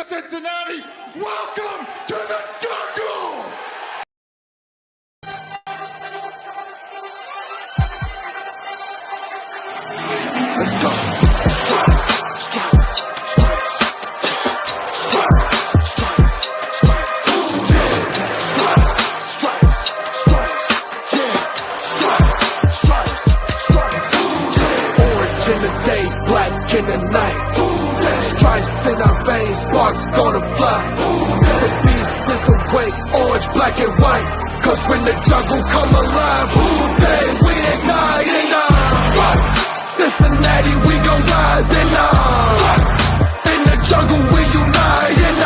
Cincinnati, welcome to the jungle! Let's go. Stripes, stripes, stripes, stripes, stripes, stripes, yeah. Stripes, stripes, stripes, yeah. Stripes, stripes, stripes, yeah. Orange in the day, black in the night. Stripes in our veins, sparks gonna fly. The beast is awake, orange, black and white. Cause when the jungle come alive, who day we ignite in stripes. Cincinnati, we gon' rise in in the jungle, we unite in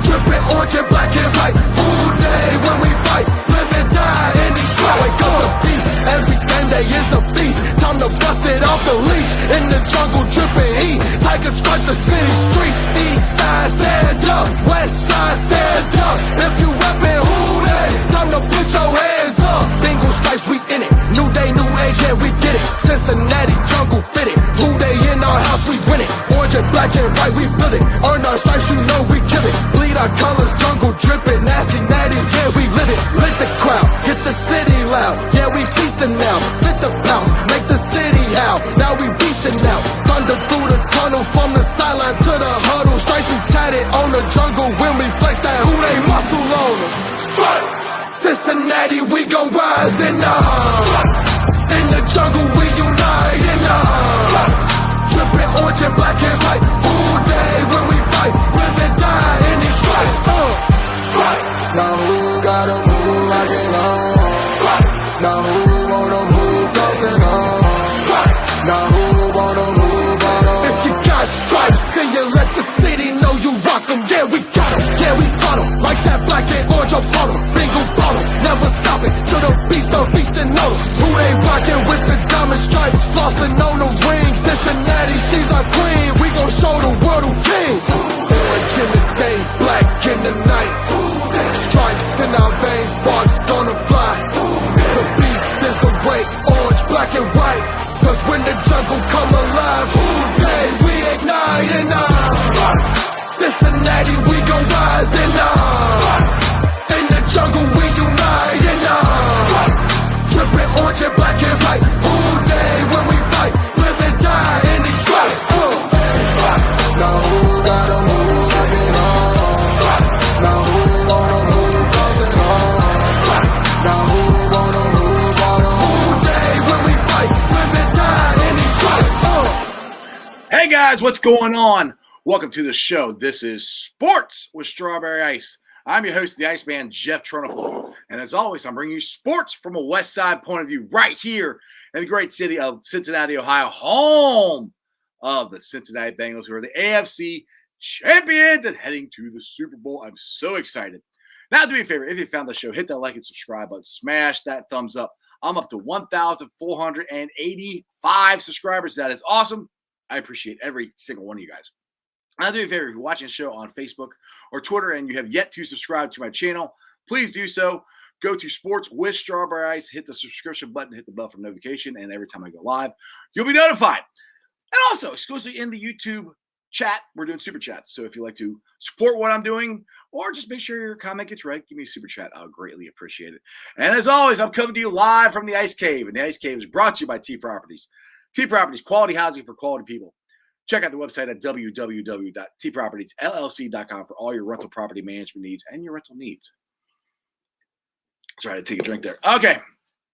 dripping orange and black and white. Who day when we fight, live and die in these stripes. Wake up the beast, every game day is a feast. Time to bust it off the leash. In the jungle, dripping heat. Tigers strike the city streets. East side, stand up. West side, stand up. If you reppin', who day? Time to put your hands up. Bengals stripes, we in it. New day, new age, yeah, we get it. Cincinnati, jungle fitted. Who they in our house, we win it. Orange and black and white, we build it. Earn our stripes, you know we kill it. Bleed our colors, jungle dripping. Nasty, natty, yeah, we live it. Lit the crowd, get the city loud. Yeah, we feasting now. Fit the bounce, make the city howl. Now we beastin' now. Thunder through the tunnel, from the sideline to the huddle. Stripes we tatted on the jungle when we flex that who they muscle on them. Stripes, Cincinnati, we gon' rise in in the jungle, we unite in dripping orange and black and white. All day when we fight, live and die in these stripes. Stripes. Now who gotta move like it on? Stripes. Now who wanna move dancing on? Stripes. Now who wanna move out on? If you got stripes and you let the city know you rock 'em, yeah we got 'em, yeah we fought 'em. Like that black and orange upon 'em, bingo ball 'em, never stopping till the beast on feasting on 'em. Who they rockin' with the diamond stripes, flossin' on the ring. Cincinnati, she's our queen, we gon' show the world who king. Orange in the day, black in the night. Stripes in our veins, sparks gonna fly. The beast is awake, orange, black and white. Cause when the jungle come alive, who day we ignite in Cincinnati, we gon' rise in the jungle, we unite in dripping orange and black and white. Who day when we fight, live and die in these stripes. Now who gotta move like it on? Now who wanna move dancing on? Now who wanna move out on? Who day when we fight, live and die in these stripes. Hey guys, what's going on? Welcome to the show. This is Sports with Strawberry Ice. I'm your host, the Iceman, Jeff Trunapole. And as always, I'm bringing you sports from a West Side point of view right here in the great city of Cincinnati, Ohio, home of the Cincinnati Bengals, who are the AFC champions and heading to the Super Bowl. I'm so excited. Now, do me a favor, if you found the show, hit that like and subscribe button. Smash that thumbs up. I'm up to 1,485 subscribers. That is awesome. I appreciate every single one of you guys. Now, do me a favor, if you're watching the show on Facebook or Twitter and you have yet to subscribe to my channel, please do so. Go to Sports with Strawberry Ice, hit the subscription button, hit the bell for notification, and every time I go live, you'll be notified. And also, exclusively in the YouTube chat, we're doing super chats. So if you'd like to support what I'm doing or just make sure your comment gets right, give me a super chat. I'll greatly appreciate it. And as always, I'm coming to you live from the Ice Cave, and the Ice Cave is brought to you by T Properties. T Properties, quality housing for quality people. Check out the website at www.tpropertiesllc.com for all your rental property management needs and your rental needs. Try to take a drink there. Okay.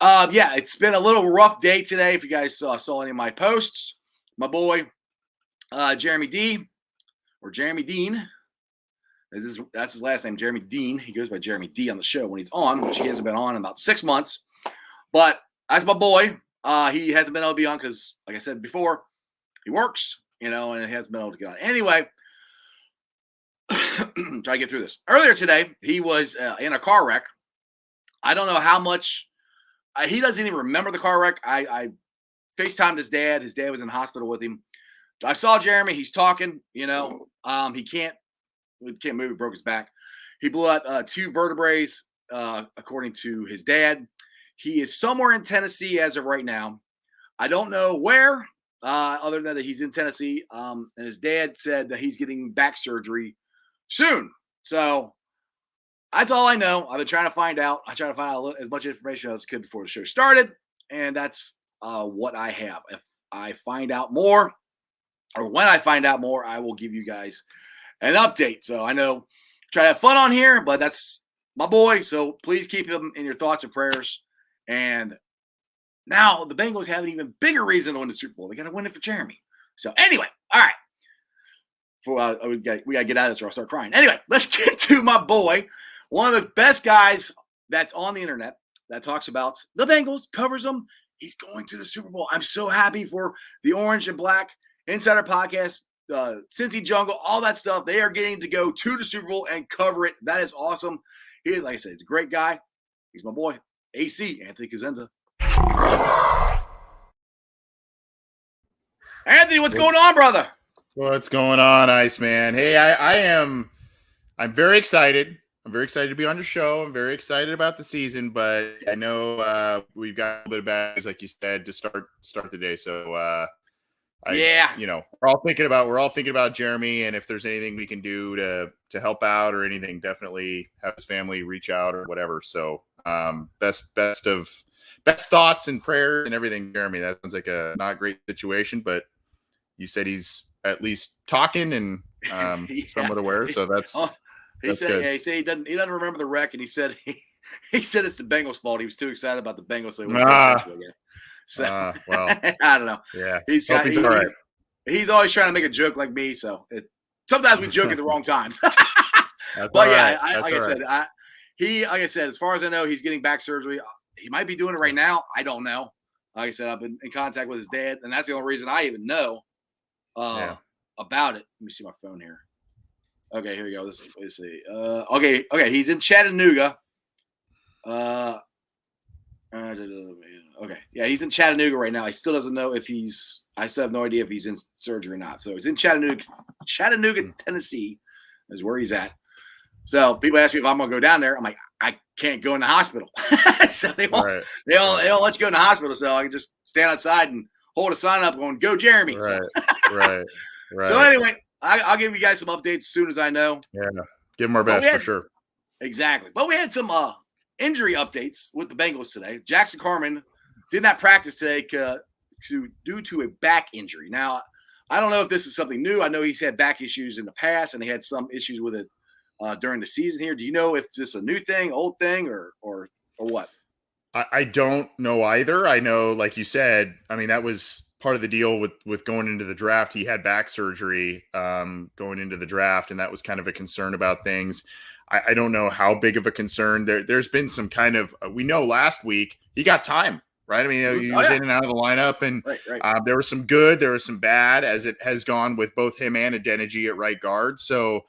Yeah, it's been a little rough day today. If you guys saw any of my posts, my boy, Jeremy D, or Jeremy Dean, that's his last name, Jeremy Dean. He goes by Jeremy D on the show when he's on, which he hasn't been on in about 6 months. But that's my boy. He hasn't been able to be on because, like I said before, he works. And it hasn't been able to get on. Anyway, try to get through this. Earlier today, he was in a car wreck. I don't know how much. He doesn't even remember the car wreck. I FaceTimed his dad. His dad was in the hospital with him. I saw Jeremy. He's talking. He can't move. He broke his back. He blew out 2 vertebrae, according to his dad. He is somewhere in Tennessee as of right now. I don't know where. other than that he's in Tennessee. And his dad said that he's getting back surgery soon. So that's all I know. I've been trying to find out. I try to find out as much information as I could before the show started. And that's what I have. If I find out more, or when I find out more, I will give you guys an update. So I know try to have fun on here, but that's my boy. So please keep him in your thoughts and prayers. And now the Bengals have an even bigger reason to win the Super Bowl. They got to win it for Jeremy. So anyway, all right. We got to get out of this or I'll start crying. Anyway, let's get to my boy. One of the best guys that's on the internet that talks about the Bengals, covers them. He's going to the Super Bowl. I'm so happy for the Orange and Black Insider Podcast, Cincy Jungle, all that stuff. They are getting to go to the Super Bowl and cover it. That is awesome. He is, like I said, he's a great guy. He's my boy, AC, Anthony Cosenza. Anthony, what's going on, brother? What's going on, Iceman? Hey, I'm very excited. I'm very excited to be on your show. I'm very excited about the season, but I know we've got a little bit of bad news, like you said, to start the day. So we're all thinking about Jeremy, and if there's anything we can do to help out or anything, definitely have his family reach out or whatever. So best thoughts and prayers and everything, Jeremy. That sounds like a not great situation, but you said he's at least talking and somewhat aware. So that's he said he doesn't remember the wreck, and he said he said it's the Bengals' fault. He was too excited about the Bengals. So so well, I don't know. Yeah, he's all right. He's always trying to make a joke like me. So sometimes we joke at the wrong times. But yeah, like I said, as far as I know, he's getting back surgery. He might be doing it right now. I don't know. Like I said, I've been in contact with his dad, and that's the only reason I even know about it. Let me see my phone here. Okay, here we go. Let's see. Okay. He's in Chattanooga. Okay, yeah, he's in Chattanooga right now. He still doesn't know if I still have no idea if he's in surgery or not. So he's in Chattanooga, Tennessee, is where he's at. So people ask me if I'm gonna go down there. I'm like, I can't go in the hospital. So they won't let you go in the hospispital. So I can just stand outside and hold a sign up going, "Go Jeremy." Right. So, right. So anyway, I'll give you guys some updates as soon as I know. Yeah, give them our best for sure. Exactly. But we had some injury updates with the Bengals today. Jackson Carman did not practice today due to a back injury. Now, I don't know if this is something new. I know he's had back issues in the past, and he had some issues with it during the season here. Do you know if this is a new thing, old thing, or what? I don't know either. I know, like you said, I mean, that was part of the deal with going into the draft. He had back surgery going into the draft, and that was kind of a concern about things. I don't know how big of a concern. There's been some kind of we know last week he got time, right? I mean, he was in and out of the lineup, and right. There was some good, there was some bad, as it has gone with both him and Adeniji at right guard. So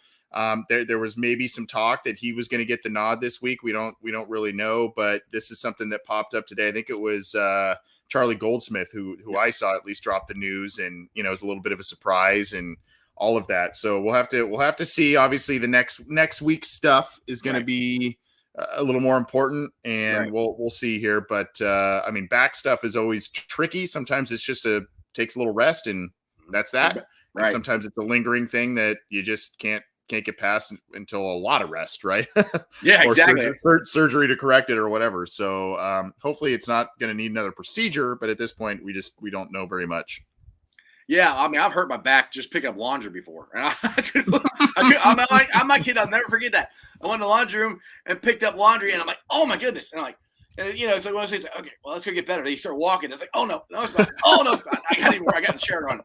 there was maybe some talk that he was going to get the nod this week. We don't really know, but this is something that popped up today. I think it was Charlie Goldsmith who I saw at least drop the news, and it was a little bit of a surprise and all of that. So we'll have to see. Obviously, the next week's stuff is going to be a little more important, and we'll see here. But I mean, back stuff is always tricky. Sometimes it's just takes a little rest, and that's that. Right. And sometimes it's a lingering thing that you just can't get past until a lot of rest, right? Yeah, exactly. Surgery to correct it or whatever. So hopefully it's not going to need another procedure, but at this point we don't know very much. Yeah, I mean, I've hurt my back just picking up laundry before. And I'm not kidding. I'll never forget that. I went to the laundry room and picked up laundry, and I'm like, oh my goodness. And I'm like, it's like one of those things, okay, well, let's go get better. Then you start walking. It's like, oh no, it's not. Oh no, it's not. I got the chair on.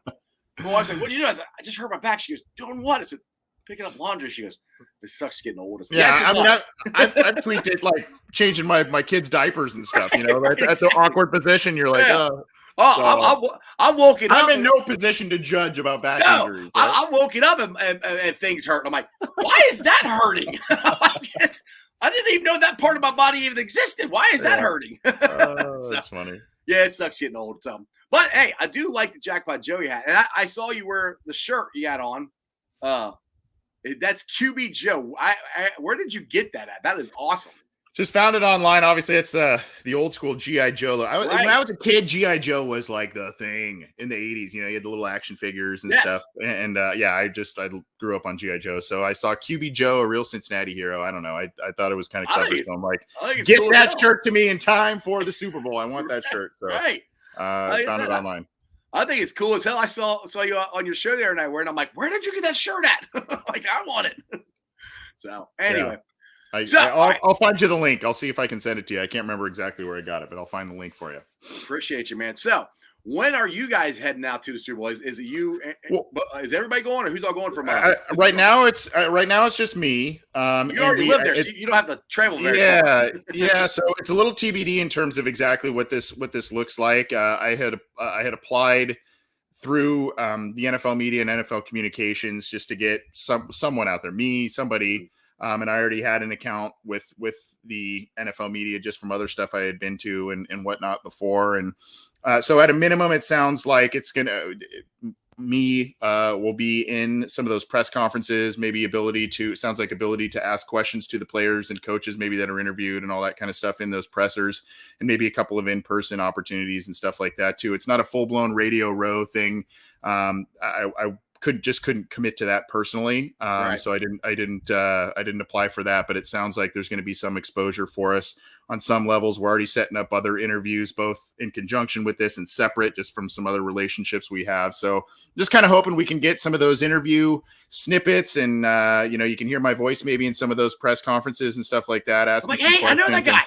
My wife's like, what'd you do? I said, I just hurt my back. She goes, doing what? I said, picking up laundry. She goes, it sucks getting old. Said, yes, I've tweaked it, like changing my kids' diapers and stuff. That's an awkward position. You're like, I'm woken up. I'm in no position to judge about back injuries. Right? I'm woken up and things hurt. I'm like, why is that hurting? I didn't even know that part of my body even existed. Why is that hurting? That's funny. Yeah, it sucks getting old. But hey, I do like the Jackpot Joey hat, and I saw you wear the shirt you got on. That's QB Joe. Where did you get that at? That is awesome. Just found it online. Obviously, it's the old school GI Joe. When I was a kid, GI Joe was like the thing in the 80s. You know, you had the little action figures and stuff. And I grew up on GI Joe. So I saw QB Joe, a real Cincinnati hero. I don't know. I thought it was kind of clever. So I'm like, get cool that shirt to me in time for the Super Bowl. I want that shirt. So found it online. I think it's cool as hell. I saw you on your show the other night wearing. I'm like, where did you get that shirt at? Like, I want it. So anyway. Yeah. I'll find you the link. I'll see if I can send it to you. I can't remember exactly where I got it, but I'll find the link for you. Appreciate you, man. So, when are you guys heading out to the Super Bowl? Is it you? Is everybody going, or who's all going from? Right now, it's just me. You already live there, so you don't have to travel very far. Yeah. So it's a little TBD in terms of exactly what this looks like. I had applied through the NFL media and NFL communications just to get someone out there, somebody. And I already had an account with the NFL media just from other stuff I had been to and whatnot before. And so at a minimum, it sounds like will be in some of those press conferences, ability to ask questions to the players and coaches, maybe that are interviewed and all that kind of stuff in those pressers, and maybe a couple of in-person opportunities and stuff like that too. It's not a full-blown Radio Row thing. I couldn't commit to that personally. So I didn't apply for that, but it sounds like there's going to be some exposure for us on some levels. We're already setting up other interviews, both in conjunction with this and separate, just from some other relationships we have. So just kind of hoping we can get some of those interview snippets and, you can hear my voice maybe in some of those press conferences and stuff like that. I'm like, hey, I know that guy.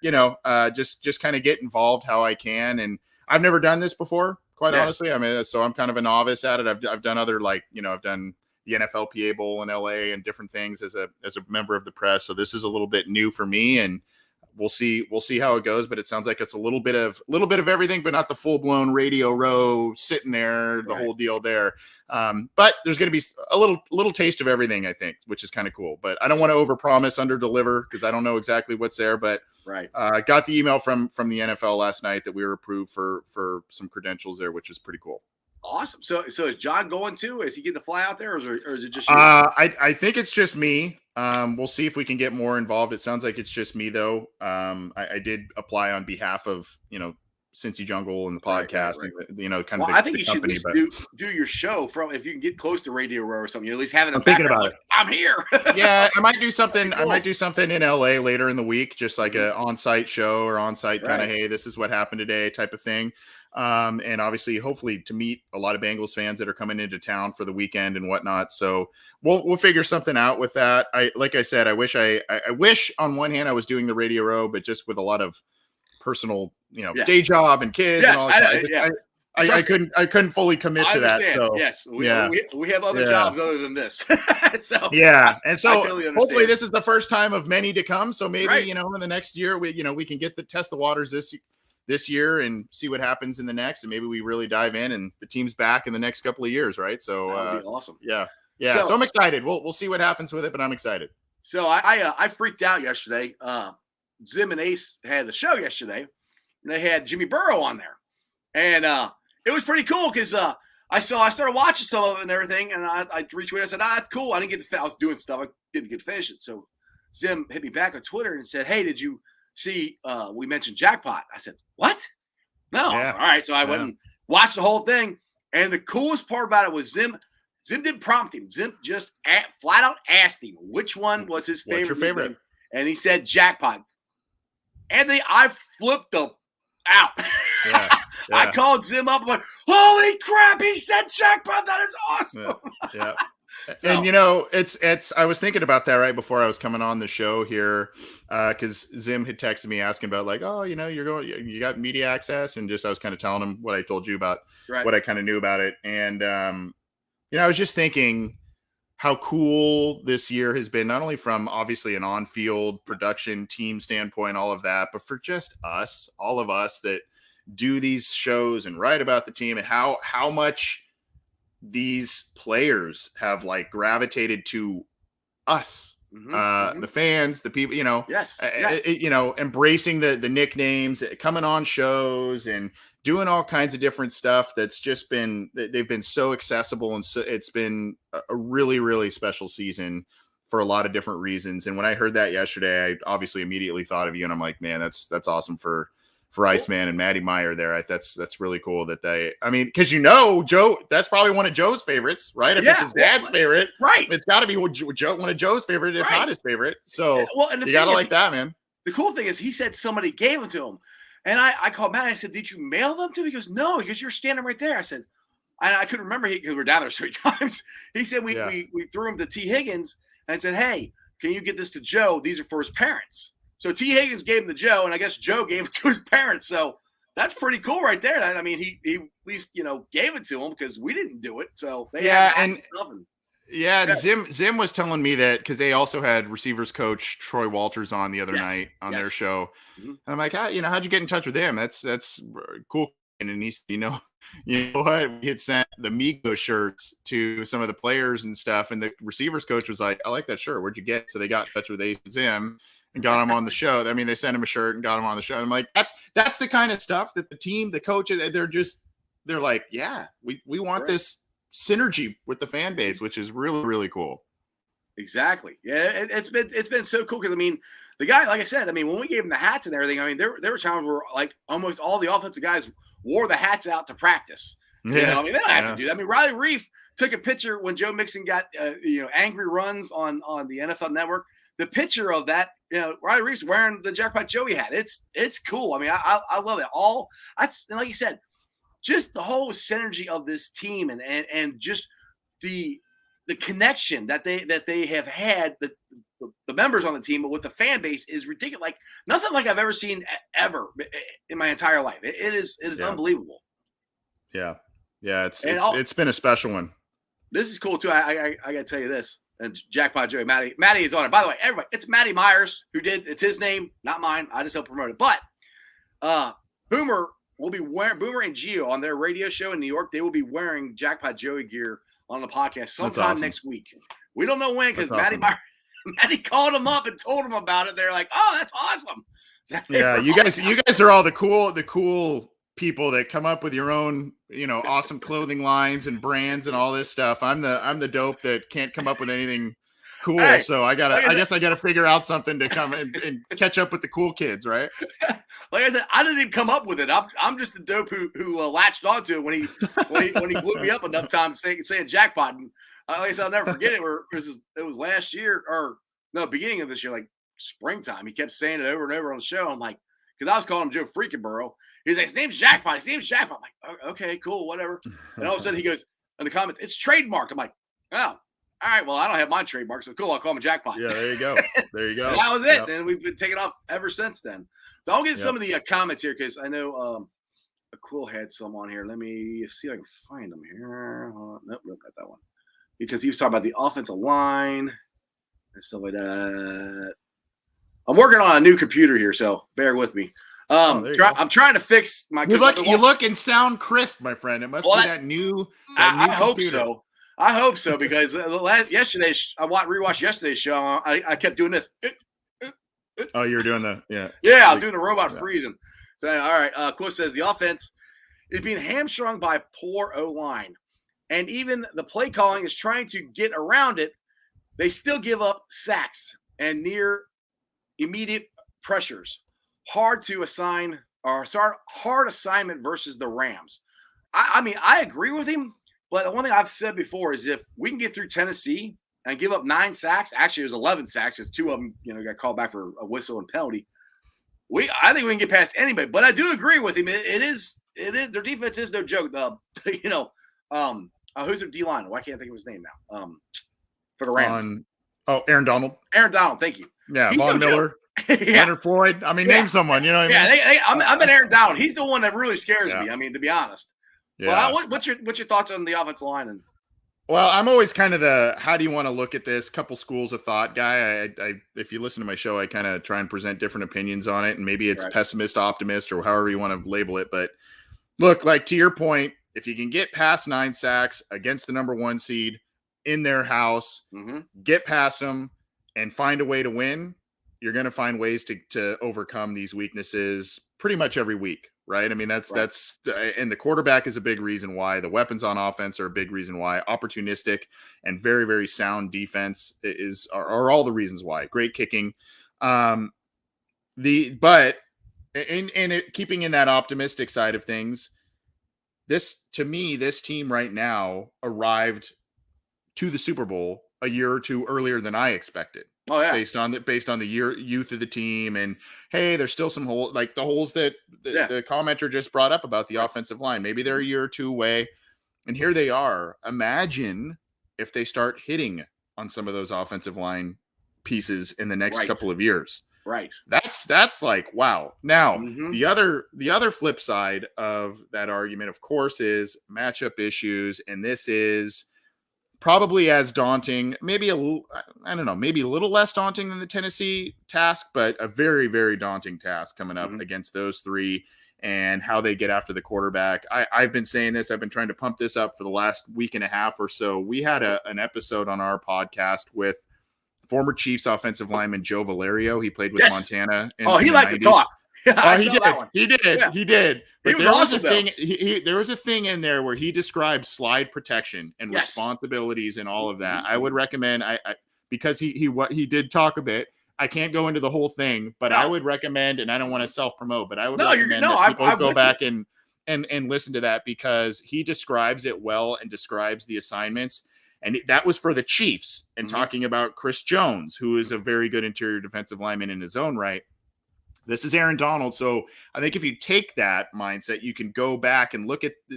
And, just kind of get involved how I can. And I've never done this before. Quite honestly, I mean, so I'm kind of a novice at it. I've done other, I've done the NFLPA Bowl in LA and different things as a member of the press. So this is a little bit new for me, and we'll see how it goes. But it sounds like it's a little bit of everything, but not the full blown Radio Row sitting there, the whole deal there. But there's going to be a little taste of everything, I think, which is kind of cool. But I don't want to overpromise, underdeliver, because I don't know exactly what's there. But got the email from the NFL last night that we were approved for some credentials there, which is pretty cool. Awesome. So is John going too? Is he getting to fly out there, or is it just you? I think it's just me. We'll see if we can get more involved. It sounds like it's just me though. I did apply on behalf of Cincy Jungle and the podcast, and kind of. I think you should at least do your show from, if you can get close to Radio Row or something. You're at least having. I'm thinking about it. I'm here. Yeah, I might do something. Cool. I might do something in LA later in the week, just like an on-site show or on-site kind of, hey, this is what happened today type of thing. And obviously, hopefully, to meet a lot of Bengals fans that are coming into town for the weekend and whatnot. So we'll figure something out with that. Like I said, I wish on one hand I was doing the Radio Row, but just with a lot of personal, day job and kids. Yes, and all that. I couldn't fully commit to that. So yes, we have other jobs other than this. So and so hopefully this is the first time of many to come. So maybe in the next year we can test the waters this year and see what happens in the next, and maybe we really dive in and the team's back in the next couple of years, right? So that would be awesome. Yeah. So I'm excited. We'll see what happens with it, but I'm excited. So I freaked out yesterday. Zim and Ace had a show yesterday, and they had Jimmy Burrow on there, and it was pretty cool because I started watching some of it and everything, and I retweeted. I said, "It's cool." I didn't get I was doing stuff. I didn't get to finish it. So Zim hit me back on Twitter and said, "Hey, did you see? We mentioned Jackpot." I said, "What? No." Yeah. All right. So I went and watched the whole thing, and the coolest part about it was Zim didn't prompt him. Zim just flat out asked him which one was his favorite. What's your favorite? And he said Jackpot. Anthony, I flipped out. Yeah. I called Zim up. I'm like, holy crap, he said Jackpot. That is awesome. Yeah. And it's I was thinking about that right before I was coming on the show here, because Zim had texted me asking about you got media access, and just I was kind of telling him what I told you about what I kind of knew about it. And I was just thinking how cool this year has been, not only from obviously an on-field production team standpoint, all of that, but for just us, all of us that do these shows and write about the team, and how much these players have gravitated to us, the fans, the people, embracing the nicknames, coming on shows and doing all kinds of different stuff. That's just they've been so accessible. And so it's been a really, really special season for a lot of different reasons. And when I heard that yesterday, I obviously immediately thought of you, and I'm like, man, that's awesome for Iceman and Matty Meyer there. That's really cool that because Joe, that's probably one of Joe's favorites, right? If it's his dad's favorite, right? It's got to be one of Joe's favorite, if not his favorite. So and you gotta like that, man. The cool thing is he said somebody gave them to him, and I called Matt. I said, "Did you mail them to him?" He goes, "No," because you're standing right there. I said, and I couldn't remember because we're down there 3 times. He said we threw him to T. Higgins, and I said, "Hey, can you get this to Joe? These are for his parents." So T. Higgins gave him to Joe, and I guess Joe gave it to his parents. So that's pretty cool right there. I mean, he at least gave it to him because we didn't do it. So they Zim was telling me that because they also had receivers coach Troy Walters on the other night on their show. Mm-hmm. And I'm like, how'd you get in touch with him? That's cool. And he's, you know what? We had sent the Migo shirts to some of the players and stuff. And the receivers coach was like, I like that shirt. Where'd you get it? So they got in touch with Zim and got him on the show. I mean, they sent him a shirt and got him on the show. And I'm like, that's the kind of stuff that the team, the coaches, they're like, yeah, we want this synergy with the fan base, which is really, really cool. Exactly. Yeah, it's been so cool because I mean, the guy, like I said, I mean, when we gave him the hats and everything, I mean, there were times where like almost all the offensive guys wore the hats out to practice. Yeah. I mean, they don't have to do that. I mean, Riley Reef took a picture when Joe Mixon got angry runs on the NFL Network. The picture of that, Riley Reef's wearing the Jackpot Joey hat. It's cool. I mean, I love it all. And like you said, just the whole synergy of this team and just the connection that they have had the members on the team, but with the fan base is ridiculous. Like nothing like I've ever seen ever in my entire life. It is unbelievable. Yeah. It's been a special one. This is cool too. I gotta tell you this. And Jackpot Joey, Matty is on it. By the way, everybody, it's Matty Myers who did. It's his name, not mine. I just helped promote it. But Boomer will be wearing Boomer and Gio on their radio show in New York. They will be wearing Jackpot Joey gear on the podcast sometime next week. We don't know when because Matty called him up and told him about it. They're like, "Oh, that's awesome." Yeah, you guys are all the cool people that come up with your own, awesome clothing lines and brands and all this stuff. I'm the dope that can't come up with anything cool. Hey, so I guess I gotta figure out something to come and catch up with the cool kids, right? Like I said, I didn't even come up with it. I'm just the dope who latched onto it when he blew me up enough times saying jackpot. And like I said, I'll never forget it. It was last year beginning of this year, like springtime. He kept saying it over and over on the show. I'm like, because I was calling him Joe Freakenborough. He's like, his name's Jackpot. His name's Jackpot. I'm like, okay, cool, whatever. And all of a sudden he goes in the comments, it's trademarked. I'm like, oh, all right, well, I don't have my trademark, so cool. I'll call him Jackpot. Yeah, there you go. There you go. And that was it. Yep. And we've been taking off ever since then. So I'll get some of the comments here because I know Aquil had some on here. Let me see if I can find them here. Nope, not that one. Because he was talking about the offensive line and stuff like that. I'm working on a new computer here, so bear with me. I'm trying to fix my. You look and sound crisp, my friend. It must be that new. I hope so. I hope so because yesterday I rewatched yesterday's show. I kept doing this. Oh, you were doing that, yeah. Yeah, I'm doing the robot freezing. So all right, quote says the offense is being hamstrung by poor O-line, and even the play calling is trying to get around it. They still give up sacks and near immediate pressures. Hard assignment versus the Rams. I mean, I agree with him, but one thing I've said before is if we can get through Tennessee and give up 9 sacks, actually it was 11 sacks because 2 of them, got called back for a whistle and penalty. I think we can get past anybody, but I do agree with him. It is their defense is no joke. Who's their D line? Why can't I think of his name now? For the Rams. Aaron Donald. Aaron Donald, thank you. Yeah, He's Von Miller. Leonard Floyd. I mean, name someone. You know what I mean? Yeah, I'm an Aaron Donald. He's the one that really scares me. I mean, to be honest. Yeah. Well, what's your thoughts on the offensive line? Well, I'm always kind of the how do you want to look at this? Couple schools of thought guy. I if you listen to my show, I kind of try and present different opinions on it, and maybe it's pessimist, optimist, or however you want to label it. But look, like to your point, if you can get past 9 sacks against the number 1 seed in their house, get past them and find a way to win, you're going to find ways to overcome these weaknesses pretty much every week, right? I mean, that's and the quarterback is a big reason why. The weapons on offense are a big reason why. Opportunistic and very, very sound defense are all the reasons why. Great kicking. Keeping in that optimistic side of things, this team right now arrived to the Super Bowl a year or two earlier than I expected. Oh yeah, based on the youth of the team, and hey, there's still some holes, like the holes that the commenter just brought up about the offensive line. Maybe they're a year or two away, and here they are. Imagine if they start hitting on some of those offensive line pieces in the next couple of years. Right. That's like, wow. Now, the other flip side of that argument, of course, is matchup issues, and this is probably as daunting, maybe a little less daunting than the Tennessee task, but a very, very daunting task coming up against those three and how they get after the quarterback. I've been saying this. I've been trying to pump this up for the last week and a half or so. We had an episode on our podcast with former Chiefs offensive lineman Joe Valerio. He played with Montana. He liked to talk. Yeah, He did. But there was there was a thing in there where he described slide protection and responsibilities and all of that. I would recommend because he did talk a bit. I can't go into the whole thing, but I would recommend, and I don't want to self-promote, but I would recommend that people go back and listen to that, because he describes it well and describes the assignments. And that was for the Chiefs, and talking about Chris Jones, who is a very good interior defensive lineman in his own right. This is Aaron Donald. So I think if you take that mindset, you can go back and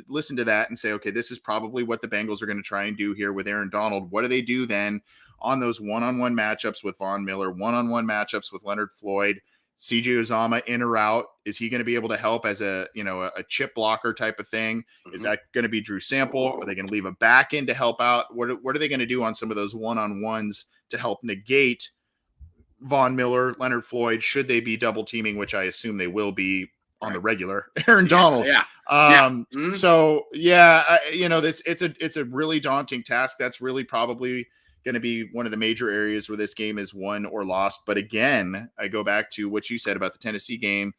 listen to that and say, okay, this is probably what the Bengals are going to try and do here with Aaron Donald. What do they do then on those one-on-one matchups with Von Miller, one-on-one matchups with Leonard Floyd, CJ Uzomah in or out? Is he going to be able to help as a chip blocker type of thing? Is that going to be Drew Sample? Are they going to leave a back in to help out? What are they going to do on some of those one-on-ones to help negate Von Miller, Leonard Floyd, should they be double teaming, which I assume they will be on the regular, Aaron Donald. So it's a really daunting task. That's really probably going to be one of the major areas where this game is won or lost. But again, I go back to what you said about the Tennessee game.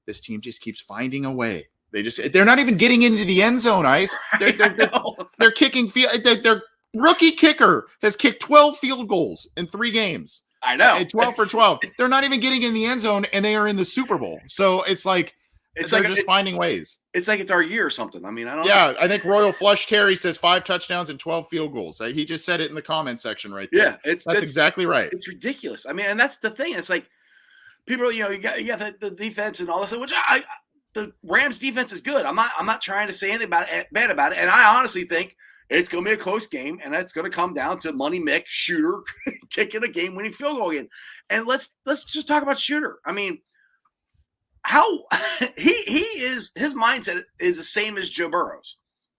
This team just keeps finding a way. They're not even getting into the end zone, Ice. They're kicking field. Their rookie kicker has kicked 12 field goals in 3 games. I know. 12 for 12. They're not even getting in the end zone, and they are in the Super Bowl. So it's like they're just finding ways. It's like it's our year or something. I mean, I don't know. Yeah, I think Royal Flush Terry says 5 touchdowns and 12 field goals. He just said it in the comment section right there. Yeah, that's exactly right. It's ridiculous. I mean, and that's the thing. It's like people, you got the defense and all this, which the Rams defense is good. I'm not trying to say anything bad about it. And I honestly think it's going to be a close game, and it's going to come down to Money Mick, Shooter, kicking a game-winning field goal again. And let's just talk about Shooter. I mean, how his mindset is the same as Joe Burrow's.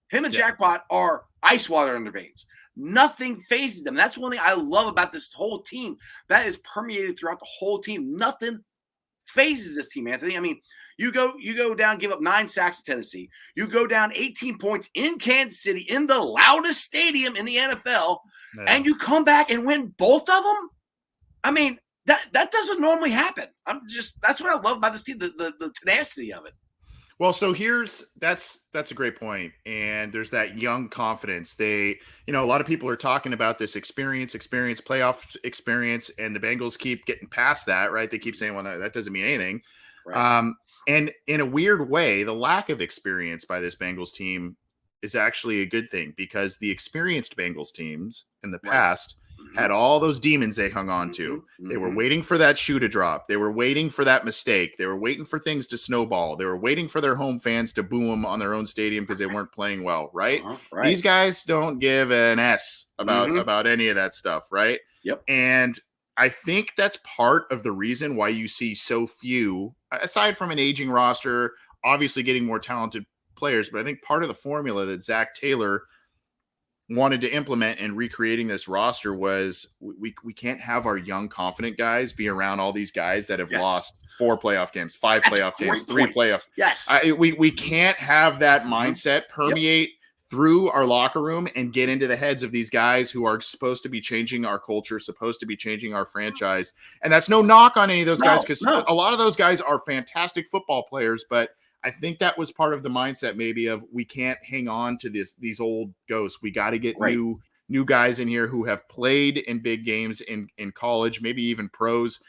Him and Jackpot are ice water in their veins. Nothing phases them. That's one thing I love about this whole team. That is permeated throughout the whole team. Nothing phases this team, Anthony. I mean, you go down, give up 9 sacks to Tennessee. You go down 18 points in Kansas City in the loudest stadium in the NFL, and you come back and win both of them. I mean, that doesn't normally happen. That's what I love about this team, the tenacity of it. Well, so that's a great point. And there's that young confidence. A lot of people are talking about this experience, playoff experience, and the Bengals keep getting past that, right? They keep saying, well, no, that doesn't mean anything. Right. And in a weird way, the lack of experience by this Bengals team is actually a good thing, because the experienced Bengals teams in the past had all those demons they hung on to. They were waiting for that shoe to drop. They were waiting for that mistake. They were waiting for things to snowball. They were waiting for their home fans to boo them on their own stadium because they weren't playing well, right? These guys don't give an S about any of that stuff, right? Yep. And I think that's part of the reason why you see so few, aside from an aging roster, obviously getting more talented players, but I think part of the formula that Zach Taylor wanted to implement in recreating this roster was we can't have our young, confident guys be around all these guys that have lost 4 playoff games, 5 playoff games, 3 playoff. Yes. We can't have that mindset permeate through our locker room and get into the heads of these guys who are supposed to be changing our culture, supposed to be changing our franchise. And that's no knock on any of those guys, because a lot of those guys are fantastic football players, but I think that was part of the mindset maybe of we can't hang on to these old ghosts. We got to get Right. new guys in here who have played in big games in college, maybe even pros.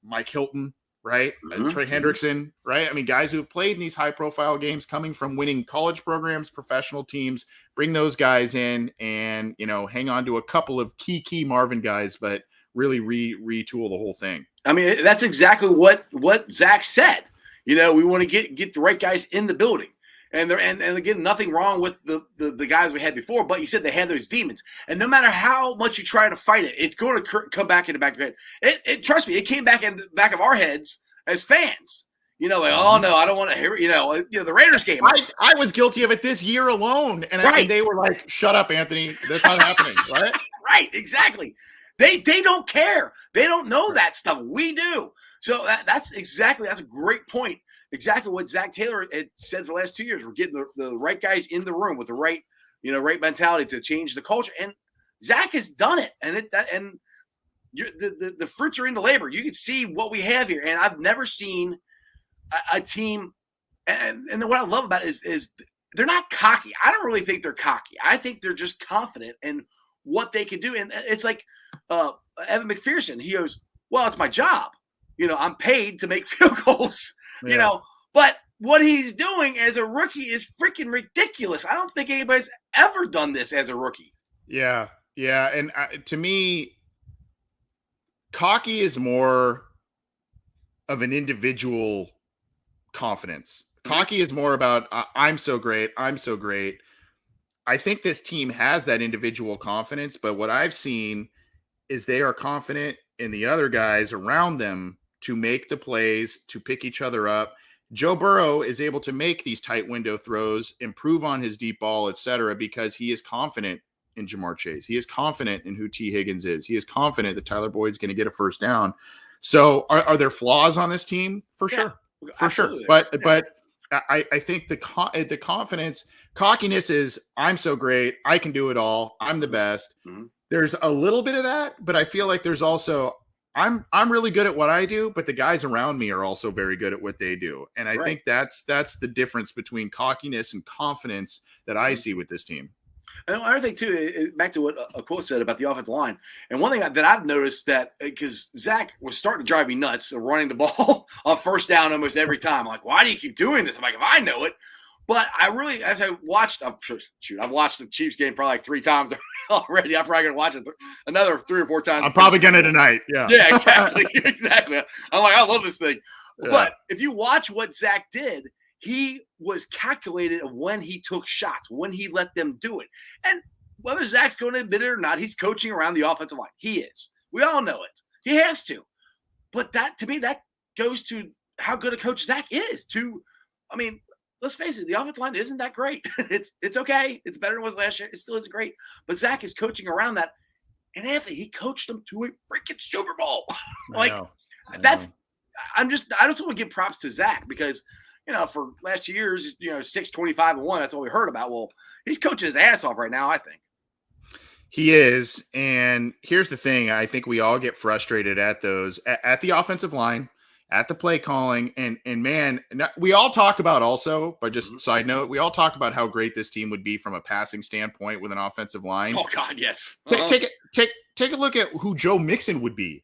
Mike Hilton, right? Trey Hendrickson, right? I mean, guys who have played in these high profile games coming from winning college programs, professional teams, bring those guys in and, hang on to a couple of key Marvin guys, but really retool the whole thing. I mean, that's exactly what Zach said. We want to get the right guys in the building. And again, nothing wrong with the guys we had before, but you said they had those demons. And no matter how much you try to fight it, it's going to come back in the back of your head. It trust me, it came back in the back of our heads as fans. Oh no, I don't want to hear it. The Raiders game. I was guilty of it this year alone. And they were like, shut up, Anthony. That's not happening, right? Right, exactly. They don't care. They don't know that stuff. We do. So that's a great point. Exactly what Zach Taylor had said for the last 2 years. We're getting the right guys in the room with the right, right mentality to change the culture. And Zach has done it. And the fruits are in the labor. You can see what we have here. And I've never seen a team. And what I love about it is they're not cocky. I don't really think they're cocky. I think they're just confident in what they can do. And it's like Evan McPherson. He goes, well, it's my job. I'm paid to make field goals, but what he's doing as a rookie is freaking ridiculous. I don't think anybody's ever done this as a rookie. Yeah. Yeah. And to me, cocky is more of an individual confidence. Cocky is more about, I'm so great. I'm so great. I think this team has that individual confidence, but what I've seen is they are confident in the other guys around them to make the plays, to pick each other up. Joe Burrow is able to make these tight window throws, improve on his deep ball, etc., because he is confident in Jamar Chase. He is confident in who T. Higgins is. He is confident that Tyler Boyd's going to get a first down. So are there flaws on this team? For sure. For sure. But I think the confidence, cockiness is, I'm so great. I can do it all. I'm the best. Mm-hmm. There's a little bit of that, but I feel like there's also, I'm really good at what I do, but the guys around me are also very good at what they do. And I think that's the difference between cockiness and confidence that I see with this team. And another thing too, back to what a quote said about the offensive line. And one thing that I've noticed that because Zach was starting to drive me nuts, running the ball on first down almost every time. I'm like, why do you keep doing this? I'm like, if I know it. But I really, as I watched, I've watched the Chiefs game probably like 3 times already. I'm probably going to watch it another 3 or 4 times. I'm probably going to tonight. Yeah. Yeah, exactly. Exactly. I'm like, I love this thing. Yeah. But if you watch what Zach did, he was calculated of when he took shots, when he let them do it. And whether Zach's going to admit it or not, he's coaching around the offensive line. He is. We all know it. He has to. But that, to me, that goes to how good a coach Zach is. Let's face it, the offensive line isn't that great. It's okay. It's better than it was last year. It still isn't great. But Zach is coaching around that. And Anthony, he coached them to a freaking Super Bowl. I just want to give props to Zach because, for last 2 years, 6-25-1, that's all we heard about. Well, he's coaching his ass off right now, I think. He is. And here's the thing. I think we all get frustrated at those, at the offensive line, at the play calling, and man, we all talk about also, but just side note, we all talk about how great this team would be from a passing standpoint with an offensive line. Oh God, yes. Take a look at who Joe Mixon would be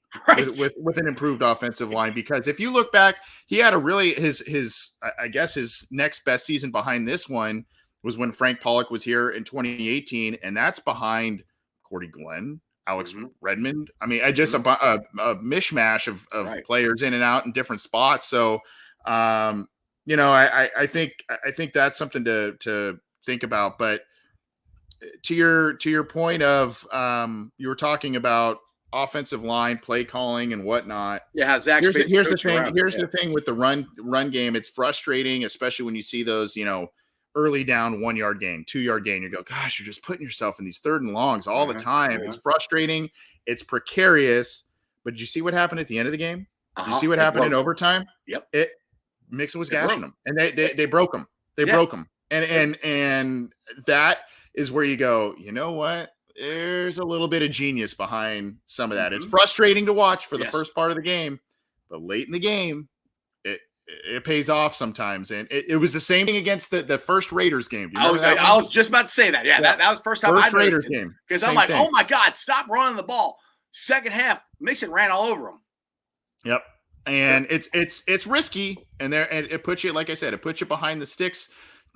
with an improved offensive line, because if you look back, he had a really his next best season behind this one was when Frank Pollock was here in 2018, and that's behind Cordy Glenn, Alex Redmond. I mean, just a mishmash of players in and out in different spots. So, I think that's something to think about. But to your point of you were talking about offensive line play calling and whatnot. Yeah, Zach's here's the thing. Here's the thing with the run game. It's frustrating, especially when you see those early down 1 yard gain, 2 yard gain. You go, gosh, you're just putting yourself in these 3rd and longs all the time. It's frustrating. It's precarious. But did you see what happened at the end of the game? Did you see what happened in overtime? Yep. Mixon was gashing them, and they broke them. They broke them. And that is where you go, you know what? There's a little bit of genius behind some of that. It's frustrating to watch for the first part of the game, but late in the game, it pays off sometimes. And it was the same thing against the first Raiders game. Do you I remember that one? was just about to say that. Yeah, that was the first time First I Raiders noticed it. game. Because I'm Same like, thing. oh my God, stop running the ball. Second half, Mixon ran all over him. Yep. And it's risky, and it puts you, like I said, it puts you behind the sticks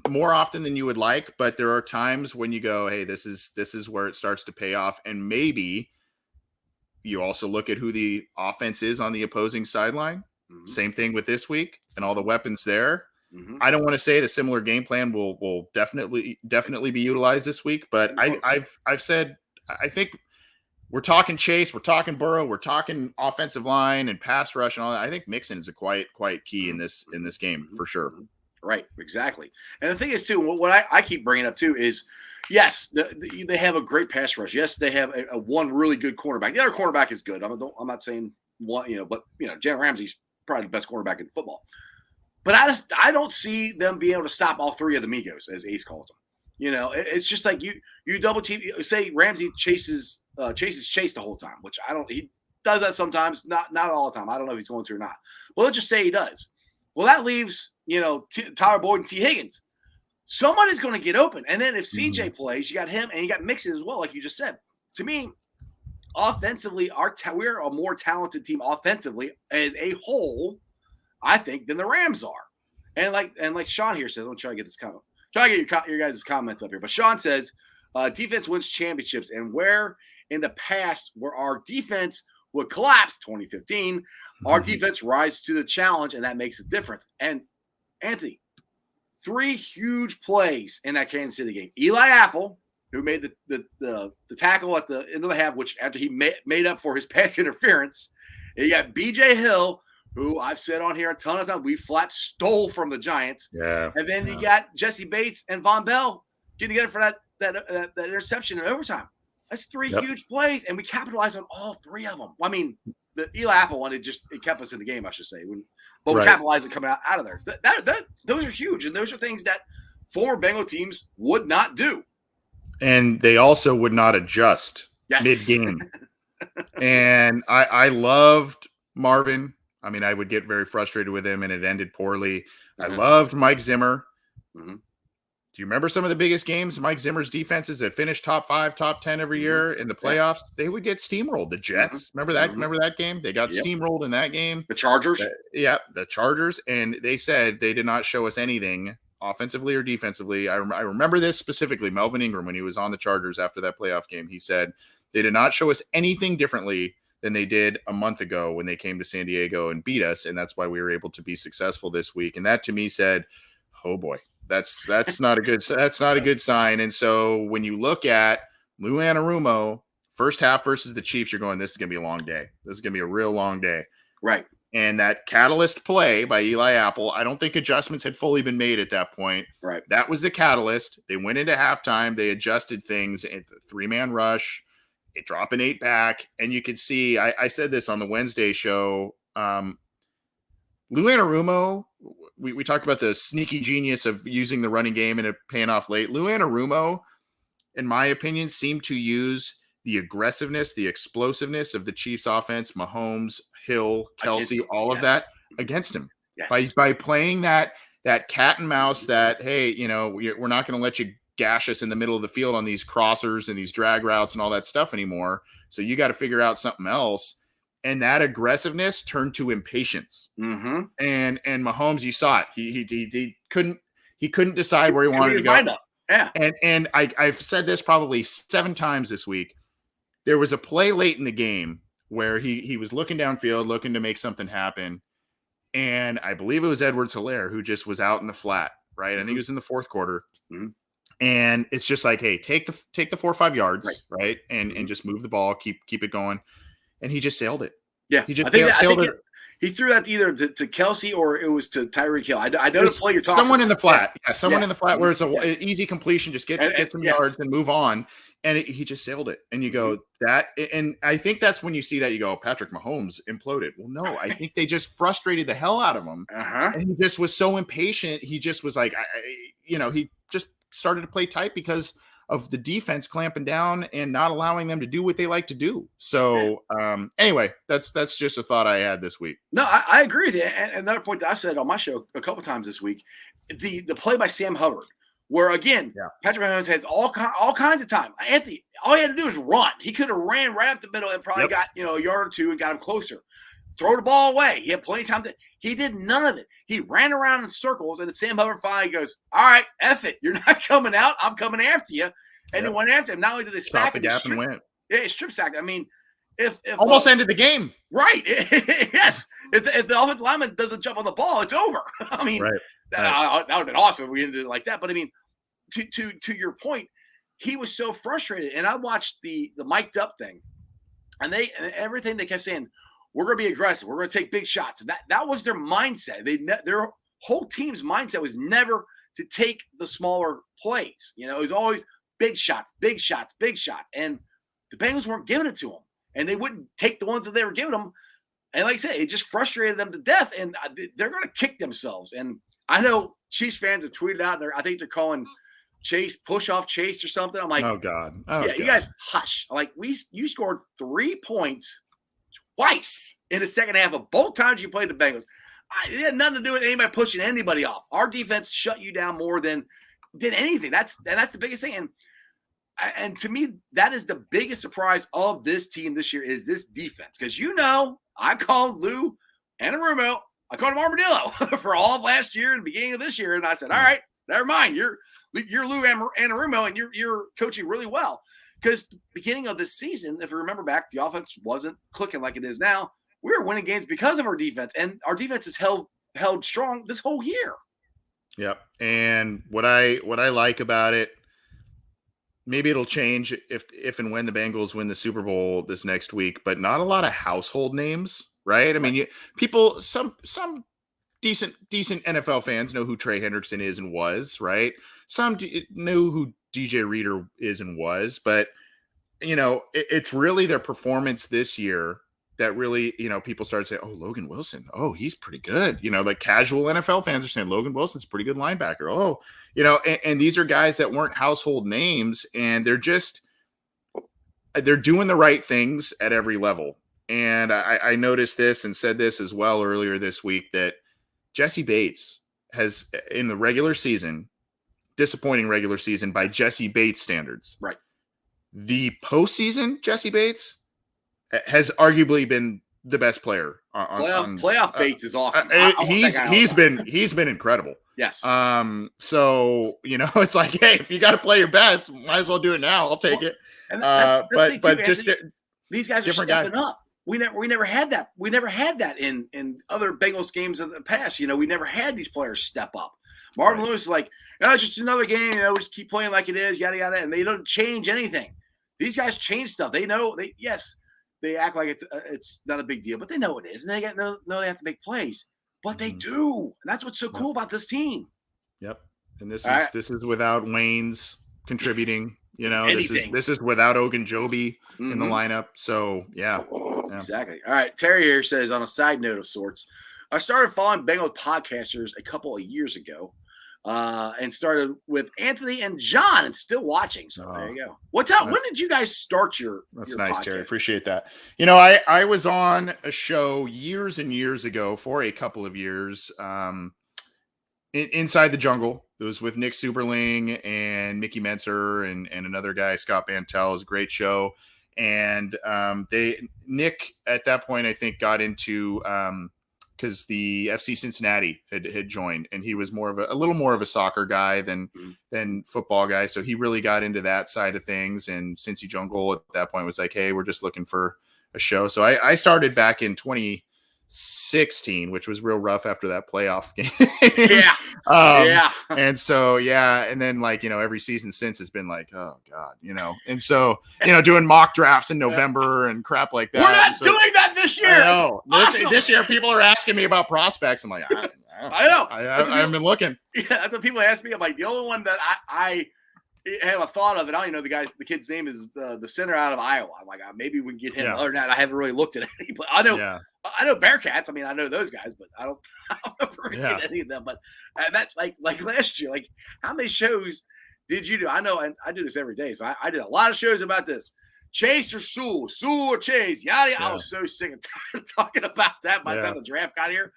more often than you would like. But there are times when you go, hey, this is where it starts to pay off. And maybe you also look at who the offense is on the opposing sideline. Mm-hmm. Same thing with this week and all the weapons there. Mm-hmm. I don't want to say the similar game plan will definitely be utilized this week, but I've said I think we're talking Chase, we're talking Burrow, we're talking offensive line and pass rush and all that. I think Mixon is a quite key in this game for sure. Right, exactly. And the thing is too, what I keep bringing up too is, yes, they have a great pass rush. Yes, they have a one really good cornerback. The other cornerback is good. I'm not saying one, but Jalen Ramsey's probably the best cornerback in football. But I don't see them being able to stop all three of the Migos, as Ace calls them. It's just like you double team. Say Ramsey chases Chase the whole time, which I don't. He does that sometimes, not all the time. I don't know if he's going to or not. Well, let's just say he does. Well, that leaves Tyler Boyd and T. Higgins. Someone is going to get open, and then if CJ plays, you got him and you got Mixon as well, like you just said. To me, offensively, we're a more talented team offensively as a whole, I think, than the Rams are. And like Sean here says, I'm trying to get this comment. Try to get your guys' comments up here. But Sean says, defense wins championships. And where in the past where our defense would collapse, 2015, our defense rises to the challenge, and that makes a difference. And Anthony, 3 huge plays in that Kansas City game. Eli Apple, who made the tackle at the end of the half, which after he made up for his pass interference. You got B.J. Hill, who I've said on here a ton of times, we flat stole from the Giants. Yeah. And then you got Jesse Bates and Von Bell getting together for that interception in overtime. That's 3 huge plays, and we capitalized on all 3 of them. I mean, the Eli Apple one, it kept us in the game, I should say. But we capitalized it coming out of there. Those are huge, and those are things that former Bengal teams would not do. And they also would not adjust mid-game. And I loved Marvin. I mean, I would get very frustrated with him, and it ended poorly. I loved Mike Zimmer. Mm-hmm. Do you remember some of the biggest games? Mike Zimmer's defenses that finished top 5, top 10 every year in the playoffs, they would get steamrolled. The Jets, remember that? Remember that game? They got steamrolled in that game. The Chargers? The Chargers. And they said they did not show us anything offensively or defensively. I remember this specifically. Melvin Ingram, when he was on the Chargers after that playoff game, he said they did not show us anything differently than they did a month ago when they came to San Diego and beat us. And that's why we were able to be successful this week. And that to me said, oh boy, that's not a good sign. And so when you look at Lou Anarumo, first half versus the Chiefs, you're going, this is going to be a long day. This is going to be a real long day. Right. And that catalyst play by Eli Apple, I don't think adjustments had fully been made at that point. Right. That was the catalyst. They went into halftime. They adjusted things. It's a 3-man rush. It dropped an 8 back, and you could see. I said this on the Wednesday show. Lou Anarumo. We talked about the sneaky genius of using the running game and it paying off late. Lou Anarumo, in my opinion, seemed to use the aggressiveness, the explosiveness of the Chiefs' offense, Mahomes, Hill, Kelsey, all of that against him. Yes. By playing that cat and mouse. That hey, we're not going to let you gash us in the middle of the field on these crossers and these drag routes and all that stuff anymore. So you got to figure out something else. And that aggressiveness turned to impatience. Mm-hmm. And Mahomes, you saw it. He couldn't decide where he wanted to go. Yeah. And I've said this probably 7 times this week. There was a play late in the game where he was looking downfield, looking to make something happen. And I believe it was Edwards-Helaire who just was out in the flat, right? Mm-hmm. I think it was in the 4th quarter. Mm-hmm. And it's just like, hey, take the 4 or 5 yards, right? And just move the ball, keep it going. And he just sailed it. Yeah, he just sailed it. He threw that either to Kelsey or it was to Tyreek Hill. I know the play you're talking someone about. In the flat. Yeah, someone in the flat where it's an easy completion. Just get some yards and move on. And he just sailed it. And you go, that – and I think that's when you see that you go, Patrick Mahomes imploded. Well, no, I think they just frustrated the hell out of him. And he just was so impatient. He just was like, he just started to play tight because of the defense clamping down and not allowing them to do what they like to do. So anyway, that's just a thought I had this week. No, I agree with you. And another point that I said on my show a couple times this week, the play by Sam Hubbard, where again, Patrick Mahomes has all kinds of time. Anthony, all he had to do was run. He could have ran right up the middle and probably got a yard or two and got him closer. Throw the ball away. He had plenty of time. He did none of it. He ran around in circles, and then Sam Hubbard finally goes, "All right, F it. You're not coming out. I'm coming after you." And he went after him. Not only did they sack him, and went. Yeah, strip sack. I mean, if almost ended the game. Right. Yes. If the offensive lineman doesn't jump on the ball, it's over. I mean, that would have been awesome if we ended it like that. But I mean, to your point, he was so frustrated. And I watched the mic'd up thing, and everything they kept saying, we're going to be aggressive. We're going to take big shots. And that was their mindset. Their whole team's mindset was never to take the smaller plays. It was always big shots, big shots, big shots. And the Bengals weren't giving it to them. And they wouldn't take the ones that they were giving them. And like I said, it just frustrated them to death. And they're going to kick themselves. And I know Chiefs fans have tweeted out there. I think they're calling Chase push off Chase or something. I'm like, oh God. You guys hush. Like you scored 3 points twice in the second half of both times you played the Bengals. It had nothing to do with anybody pushing anybody off. Our defense shut you down more than did anything. That's the biggest thing. And to me, that is the biggest surprise of this team this year is this defense. Because I called Lou Anarumo. I called him Armadillo for all of last year and the beginning of this year. And I said, all right, never mind. You're Lou Anarumo, and you're coaching really well. Because beginning of this season, if you remember back, the offense wasn't clicking like it is now. We were winning games because of our defense, and our defense has held strong this whole year. Yep. And what I like about it, maybe it'll change if and when the Bengals win the Super Bowl this next week, but not a lot of household names, right? I mean, some decent NFL fans know who Trey Hendrickson is and was, right? Some know who DJ Reader is and was, but it's really their performance this year that really, people start saying, oh, Logan Wilson, oh, he's pretty good. Like casual NFL fans are saying Logan Wilson's a pretty good linebacker. Oh, and these are guys that weren't household names, and they're doing the right things at every level. And I noticed this and said this as well earlier this week that Jesse Bates has, in the regular season, disappointing regular season by Jesse Bates standards. Right. The postseason, Jesse Bates has arguably been the best player. Playoff Bates is awesome. He's been incredible. Yes. So it's like, hey, if you got to play your best, might as well do it now. I'll take it. And these guys are stepping up. We never had that. We never had that in other Bengals games of the past. We never had these players step up. Marvin Lewis is like, it's just another game. We just keep playing like it is, yada yada, and they don't change anything. These guys change stuff. They know they act like it's not a big deal, but they know it is, and they they have to make plays, but they do, and that's what's so cool about this team. Yep, and this is without Wayne's contributing. This is without Ogunjobi in the lineup. So yeah, exactly. All right, Terry here says, on a side note of sorts, I started following Bengals podcasters a couple of years ago. And started with Anthony and John, and still watching. So there you go. When did you guys start your? That's nice, podcast? Terry. Appreciate that. I was on a show years and years ago for a couple of years. Inside the Jungle. It was with Nick Superling and Mickey Mentzer and another guy, Scott Bantel. It was a great show. And Nick at that point, I think, got into because the FC Cincinnati had joined, and he was a little more of a soccer guy than football guy. So he really got into that side of things. And Cincy Jungle at that point was like, hey, we're just looking for a show. So I started back in 2016, which was real rough after that playoff game. Yeah. And so, and then every season since has been like, oh God, and so, doing mock drafts in November and crap like that. We're not doing that this year. I know. Awesome. This year people are asking me about prospects. I'm like, I know. I haven't been looking. Yeah. That's what people ask me. I'm like, the only one that I have a thought of it. I don't even know the kid's name is the center out of Iowa. I'm like, maybe we can get him. Other than that, I haven't really looked at any. But I know Bearcats. I mean, I know those guys, but I don't know if we're gonna get any of them. But that's like last year. Like, how many shows did you do? I know, and I do this every day, so I did a lot of shows about this. Chase or Sewell, Sewell or Chase, yada. Yeah. I was so sick and tired of talking about that by the time the draft got here.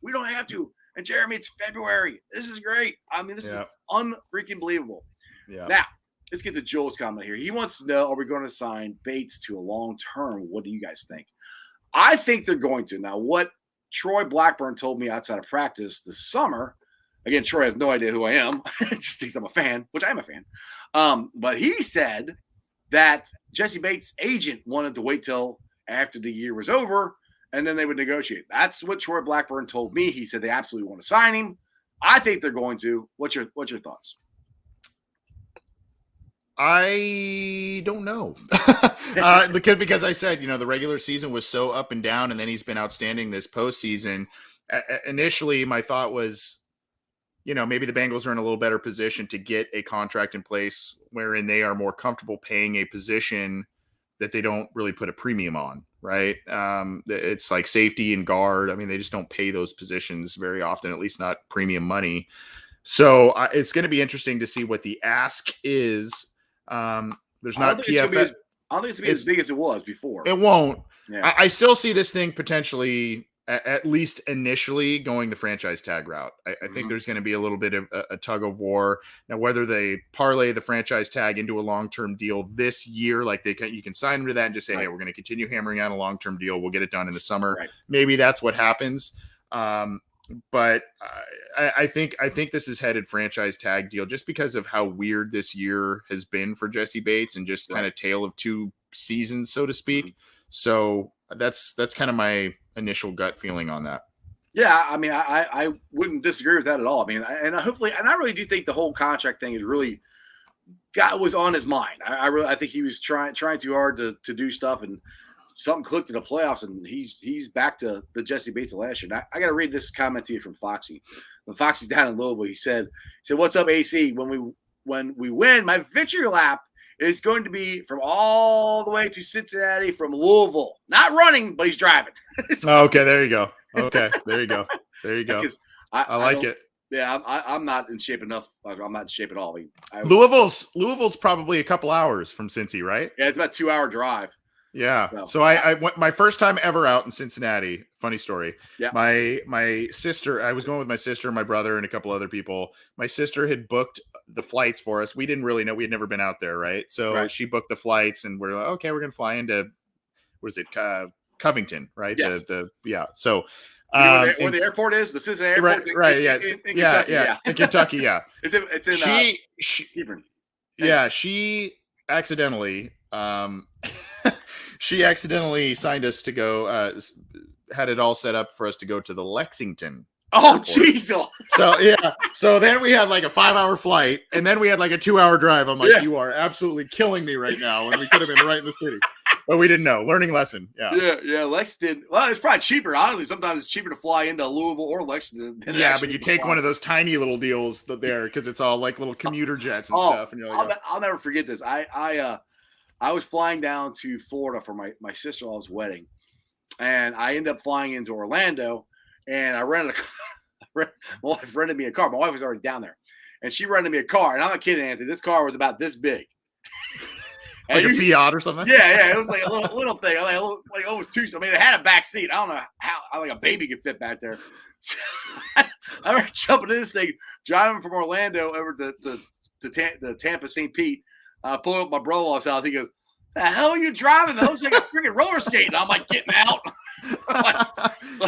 We don't have to. And Jeremy, it's February. This is great. I mean, this is unfreaking believable. Yeah. Now, let's get to Joel's comment here. He wants to know, are we going to sign Bates to a long term? What do you guys think? I think they're going to. Now, what Troy Blackburn told me outside of practice this summer, again, Troy has no idea who I am. Just thinks I'm a fan, which I am a fan. But he said that Jesse Bates' agent wanted to wait till after the year was over, and then they would negotiate. That's what Troy Blackburn told me. He said they absolutely want to sign him. I think they're going to. What's your thoughts? I don't know. Because I said, the regular season was so up and down, and then he's been outstanding this postseason. Initially, my thought was, maybe the Bengals are in a little better position to get a contract in place wherein they are more comfortable paying a position that they don't really put a premium on, right? It's like safety and guard. I mean, they just don't pay those positions very often, at least not premium money. So it's going to be interesting to see what the ask is. There's not PFF. I don't think it's going to be as big as it was before. It won't. Yeah. I still see this thing potentially, at least initially, going the franchise tag route. I think there's going to be a little bit of a tug of war. Now, whether they parlay the franchise tag into a long-term deal this year, like you can sign into that and just say, hey, we're going to continue hammering out a long-term deal. We'll get it done in the summer. Right. Maybe that's what happens. But I think this is headed franchise tag deal just because of how weird this year has been for Jesse Bates and just kind of tale of two seasons, so to speak. Mm-hmm. So that's kind of my initial gut feeling on that. Yeah, I mean, I wouldn't disagree with that at all. I mean, and I really do think the whole contract thing is really was on his mind. I think he was trying too hard to do stuff, and something clicked in the playoffs, and he's back to the Jesse Bates of last year. I got to read this comment to you from Foxy. When Foxy's down in Louisville, he said, "What's up, AC? When we win, my victory lap is going to be from all the way to Cincinnati from Louisville. Not running, but he's driving." Okay, there you go. Okay, there you go. There you go. I like it. Yeah, I'm not in shape enough. I'm not in shape at all. Louisville's probably a couple hours from Cincy, right? Yeah, it's about a 2-hour drive. Yeah. So I went my first time ever out in Cincinnati. Funny story. Yeah. My sister, I was going with my sister, my brother, and a couple other people. My sister had booked the flights for us. We didn't really know. We had never been out there, right? So she booked the flights, and we're like, okay, we're gonna fly into Covington, right? Yes. So where the airport is, the Cincinnati airport, right? In Kentucky, yeah. In Kentucky, yeah. It's in Hebron. Yeah, she accidentally signed us to go, had it all set up for us to go to the Lexington. Oh, jeez. So then we had like a 5-hour flight, and then we had like a 2-hour drive. I'm like, you are absolutely killing me right now. And we could have been right in the city. But we didn't know. Learning lesson. Yeah. Lexington. Well, it's probably cheaper. Honestly, sometimes it's cheaper to fly into Louisville or Lexington. But you take one of those tiny little deals there because it's all like little commuter jets and stuff. And you're like, I'll never forget this. I was flying down to Florida for my sister-in-law's wedding, and I ended up flying into Orlando, and I rented a car. My wife rented me a car. My wife was already down there, and she rented me a car. And I'm not kidding, Anthony. This car was about this big. Like a Fiat or something? Yeah. It was like a little thing. Like almost two. I mean, it had a back seat. I don't know how like a baby could fit back there. So I remember jumping in this thing, driving from Orlando over to Tampa, St. Pete. Pulling up my brother-in-law's house. He goes, "The hell are you driving? That looks like a freaking roller skate." And I'm like, getting out.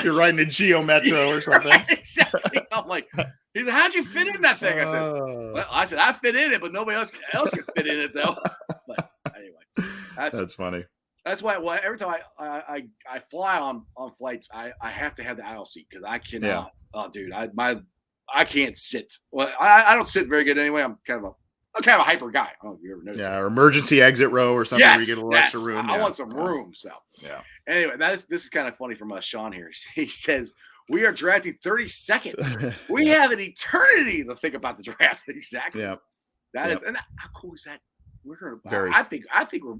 You're riding a Geo Metro or something. Right, exactly. I'm like, he's like, "How'd you fit in that thing?" I said, I fit in it, but nobody else can fit in it though. But anyway, that's funny. That's why every time I fly on flights, I have to have the aisle seat because I cannot. Yeah. Oh, dude, I can't sit. Well, I don't sit very good anyway. I'm kind of a hyper guy. I don't know if you ever noticed. Yeah, or emergency exit row or something where you get a little extra room. I want some room. So Anyway, this is kind of funny from Sean here. He says, "We are drafting 32nd. We have an eternity to think about the draft." Exactly. Yeah. That is, and how cool is that? We're gonna. I think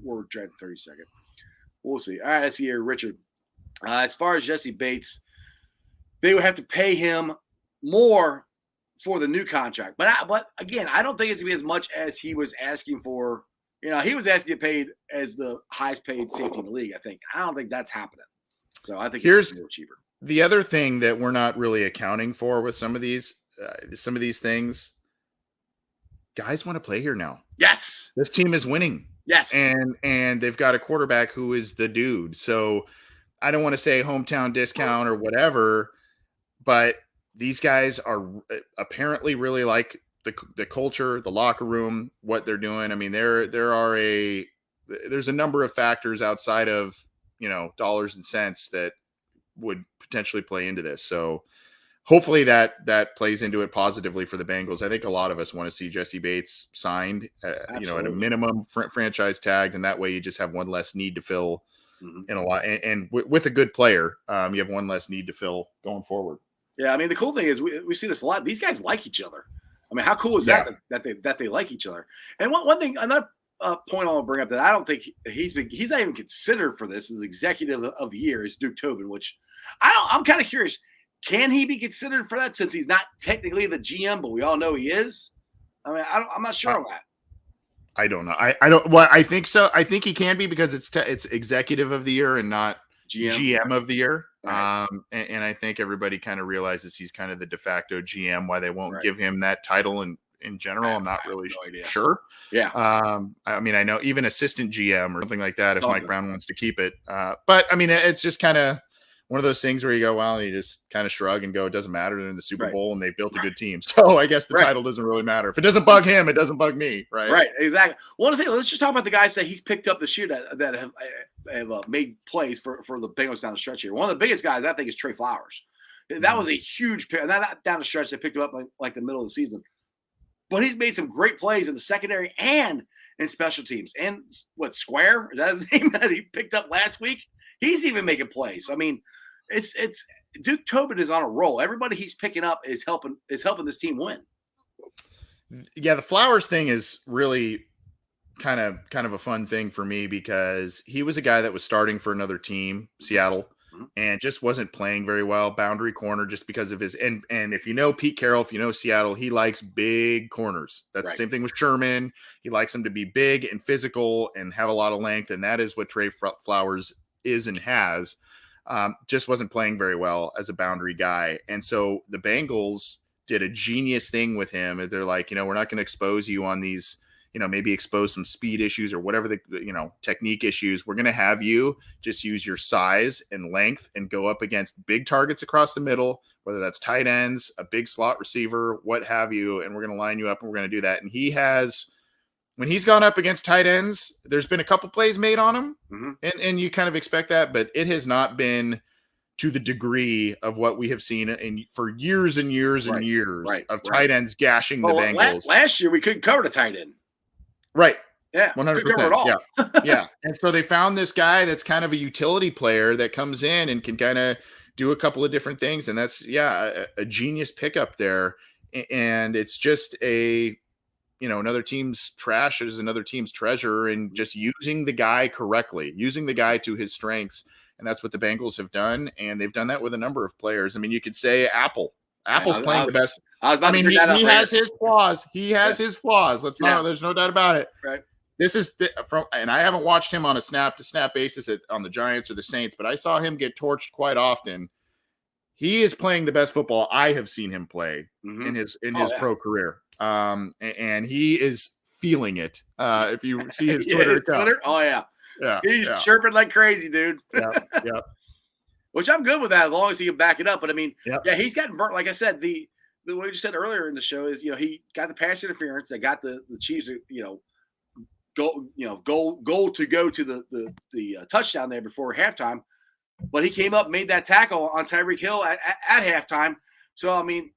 we're drafting 32nd. We'll see. All right, let's see here, Richard. As far as Jesse Bates, they would have to pay him more for the new contract. But again, I don't think it's gonna be as much as he was asking for. He was asking to get paid as the highest paid safety in the league. I don't think that's happening. So I think it's a little cheaper. The other thing that we're not really accounting for with some of these things, guys want to play here now. Yes, this team is winning. Yes, and they've got a quarterback who is the dude. So I don't want to say hometown discount or whatever, but these guys are apparently really like the culture, the locker room, what they're doing. I mean, there's a number of factors outside of, dollars and cents that would potentially play into this. So hopefully that plays into it positively for the Bengals. I think a lot of us want to see Jesse Bates signed, at a minimum franchise tagged. And that way you just have one less need to fill in a lot. And with a good player, you have one less need to fill going forward. Yeah. I mean, the cool thing is we see this a lot. These guys like each other. I mean, how cool is that they like each other? And one thing, another point I want to bring up that I don't think he's not even considered for this as executive of the year is Duke Tobin, which I'm kind of curious. Can he be considered for that since he's not technically the GM, but we all know he is? I mean, I'm not sure on that. I don't know. I don't. Well, I think so. I think he can be because it's executive of the year and not GM of the year. Right. And I think everybody kind of realizes he's kind of the de facto GM. Why they won't give him that title in general, I'm not really sure. Yeah. I mean, I know even assistant GM or something like that if Mike Brown wants to keep it. But I mean, it's just kind of one of those things where you go, well, you just kind of shrug and go, it doesn't matter. They're in the Super Bowl and they built a good team. So I guess the title doesn't really matter. If it doesn't bug him, it doesn't bug me. Right. Right. Exactly. One of the things, let's just talk about the guys that he's picked up this year that have made plays for the Bengals down the stretch here. One of the biggest guys I think is Trey Flowers. That was a huge pick. Not down the stretch. They picked him up like the middle of the season. But he's made some great plays in the secondary and in special teams. And Square? Is that his name that he picked up last week? He's even making plays. I mean, it's Duke Tobin is on a roll. Everybody he's picking up is helping this team win. Yeah, the Flowers thing is really kind of a fun thing for me because he was a guy that was starting for another team, Seattle, and just wasn't playing very well. Boundary corner just because of his and if you know Pete Carroll, if you know Seattle, he likes big corners. That's the same thing with Sherman. He likes them to be big and physical and have a lot of length, and that is what Trey Flowers is and has. Just wasn't playing very well as a boundary guy. And so the Bengals did a genius thing with him. They're like, we're not going to expose you on these, maybe expose some speed issues or whatever the, technique issues. We're going to have you just use your size and length and go up against big targets across the middle, whether that's tight ends, a big slot receiver, what have you. And we're going to line you up and we're going to do that. And when he's gone up against tight ends, there's been a couple plays made on him, and you kind of expect that, but it has not been to the degree of what we have seen for years and years and years of tight ends gashing the Bengals. Last year, we couldn't cover the tight end. Right. Yeah. 100%. Yeah. And so they found this guy that's kind of a utility player that comes in and can kind of do a couple of different things. And that's, a genius pickup there. And it's just another team's trash is another team's treasure, and just using the guy correctly, using the guy to his strengths. And that's what the Bengals have done. And they've done that with a number of players. I mean, you could say Apple's playing the best. He has his flaws. He has his flaws. There's no doubt about it. Right. This is and I haven't watched him on a snap to snap basis on the Giants or the Saints, but I saw him get torched quite often. He is playing the best football I have seen him play in his pro career. And he is feeling it. If you see his Twitter account. Yeah. He's chirping like crazy, dude. Yeah. Which I'm good with that as long as he can back it up. But I mean, he's gotten burnt. Like I said, the what you said earlier in the show is, he got the pass interference that got the Chiefs, goal to go to the touchdown there before halftime. But he came up, made that tackle on Tyreek Hill at halftime. So I mean,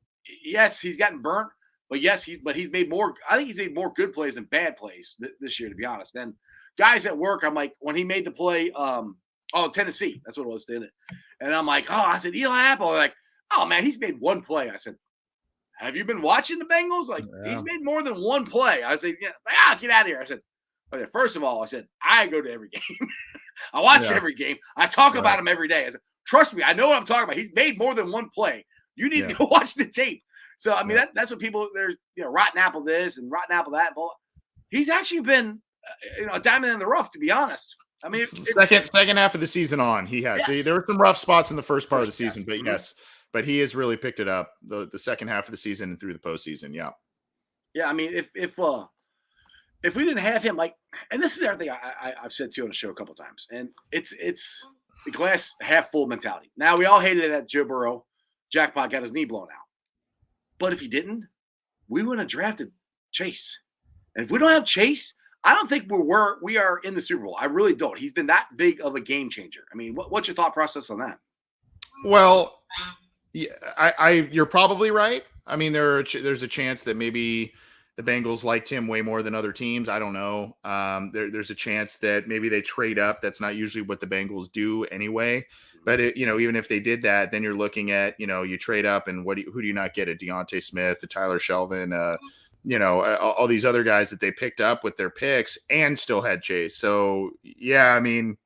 yes, he's gotten burnt, but he's made more. I think he's made more good plays than bad plays this year, to be honest. And guys at work, I'm like, when he made the play, Tennessee, that's what it was, didn't it? And I'm like, I said, Eli Apple. They're like, oh man, he's made one play. I said, have you been watching the Bengals? Like, he's made more than one play. I said, get out of here. I said, okay, first of all, I go to every game. I watch every game. I talk about him every day. I said, trust me, I know what I'm talking about. He's made more than one play. You need to go watch the tape. So I mean that's what people there's rotten apple this and rotten apple that. But he's actually been a diamond in the rough, to be honest. I mean, second half of the season on, he has. Yes. There were some rough spots in the first part of the season, yes. but yes, but he has really picked it up the second half of the season and through the postseason. Yeah. Yeah, I mean, if we didn't have him, and this is everything I've said too on the show a couple times, and it's the glass half full mentality. Now we all hated that Joe Burrow jackpot got his knee blown out, but if he didn't, we wouldn't have drafted Chase. And if we don't have Chase, I don't think we are in the Super Bowl. I really don't. He's been that big of a game changer. I mean, what's your thought process on that? Well, yeah, you're probably right. I mean, there's a chance that maybe the Bengals liked him way more than other teams. I don't know. There's a chance that maybe they trade up. That's not usually what the Bengals do anyway. But even if they did that, then you're looking at you trade up and who do you not get? A Deontay Smith, a Tyler Shelvin, all these other guys that they picked up with their picks and still had Chase. So yeah, I mean.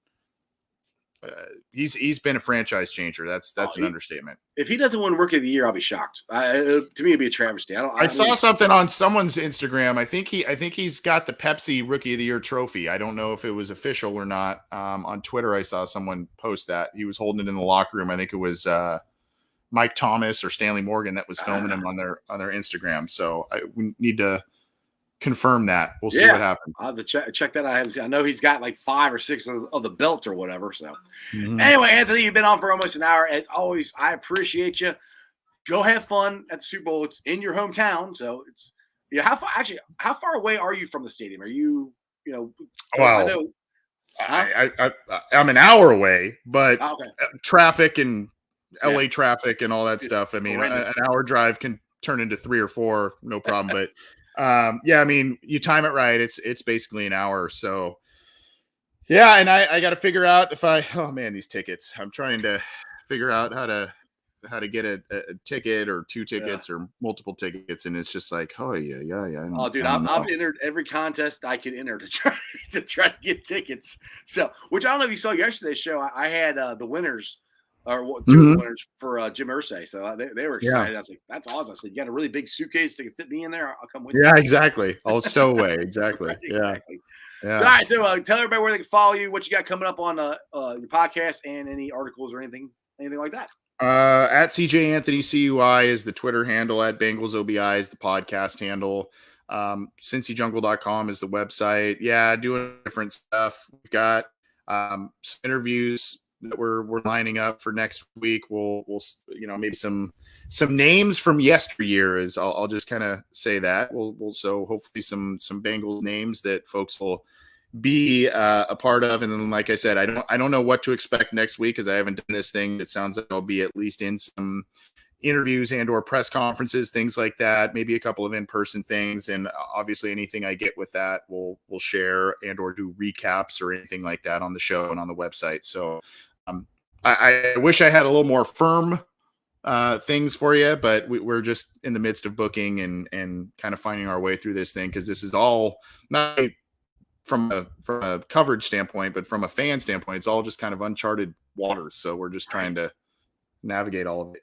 He's been a franchise changer. That's an understatement. If he doesn't win Rookie of the Year, I'll be shocked. To me, it'd be a travesty. I saw something on someone's Instagram. I think he's got the Pepsi Rookie of the Year trophy. I don't know if it was official or not. On Twitter, I saw someone post that he was holding it in the locker room. I think it was Mike Thomas or Stanley Morgan that was filming him on their Instagram. So we need to confirm that. We'll see what happens. I'll have to check that. I haven't seen. I know he's got like 5 or 6 of the belt or whatever. So anyway, Anthony, you've been on for almost an hour. As always, I appreciate you. Go have fun at the Super Bowl. It's in your hometown, so it's how far away are you from the stadium? Are you Well, I'm an hour away, but traffic and LA traffic and all that stuff. I mean, an hour drive can turn into 3 or 4, no problem. But I mean, you time it right. It's basically an hour. So yeah. And I got to figure out these tickets, I'm trying to figure out how to get a ticket or 2 tickets or multiple tickets. And it's just like, dude, I've entered every contest I could enter to try to get tickets. So, which I don't know if you saw yesterday's show. I had the winners. Or 2 of the winners for Jim Irsay. So they were excited. I was like, that's awesome. I said, you got a really big suitcase that can fit me in there? I'll come with you. Yeah, exactly. I'll stow away. Exactly. Exactly. Yeah. So, all right. So tell everybody where they can follow you, what you got coming up on your podcast, and any articles or anything like that. At CJ Anthony CUI is the Twitter handle. At Bengals OBI is the podcast handle. CincyJungle.com is the website. Yeah, doing different stuff. We've got some interviews that we're lining up for next week. We'll maybe some names from yesteryear is I'll just kind of say that we'll so hopefully some Bengals names that folks will be a part of. And then, like I said, I don't know what to expect next week because I haven't done this thing. It sounds like I'll be at least in some interviews and or press conferences, things like that, maybe a couple of in-person things. And obviously anything I get with that we'll share and or do recaps or anything like that on the show and on the website. So I wish I had a little more firm things for you, but we're just in the midst of booking and kind of finding our way through this thing because this is all not from a coverage standpoint, but from a fan standpoint, it's all just kind of uncharted waters. So we're just trying to navigate all of it.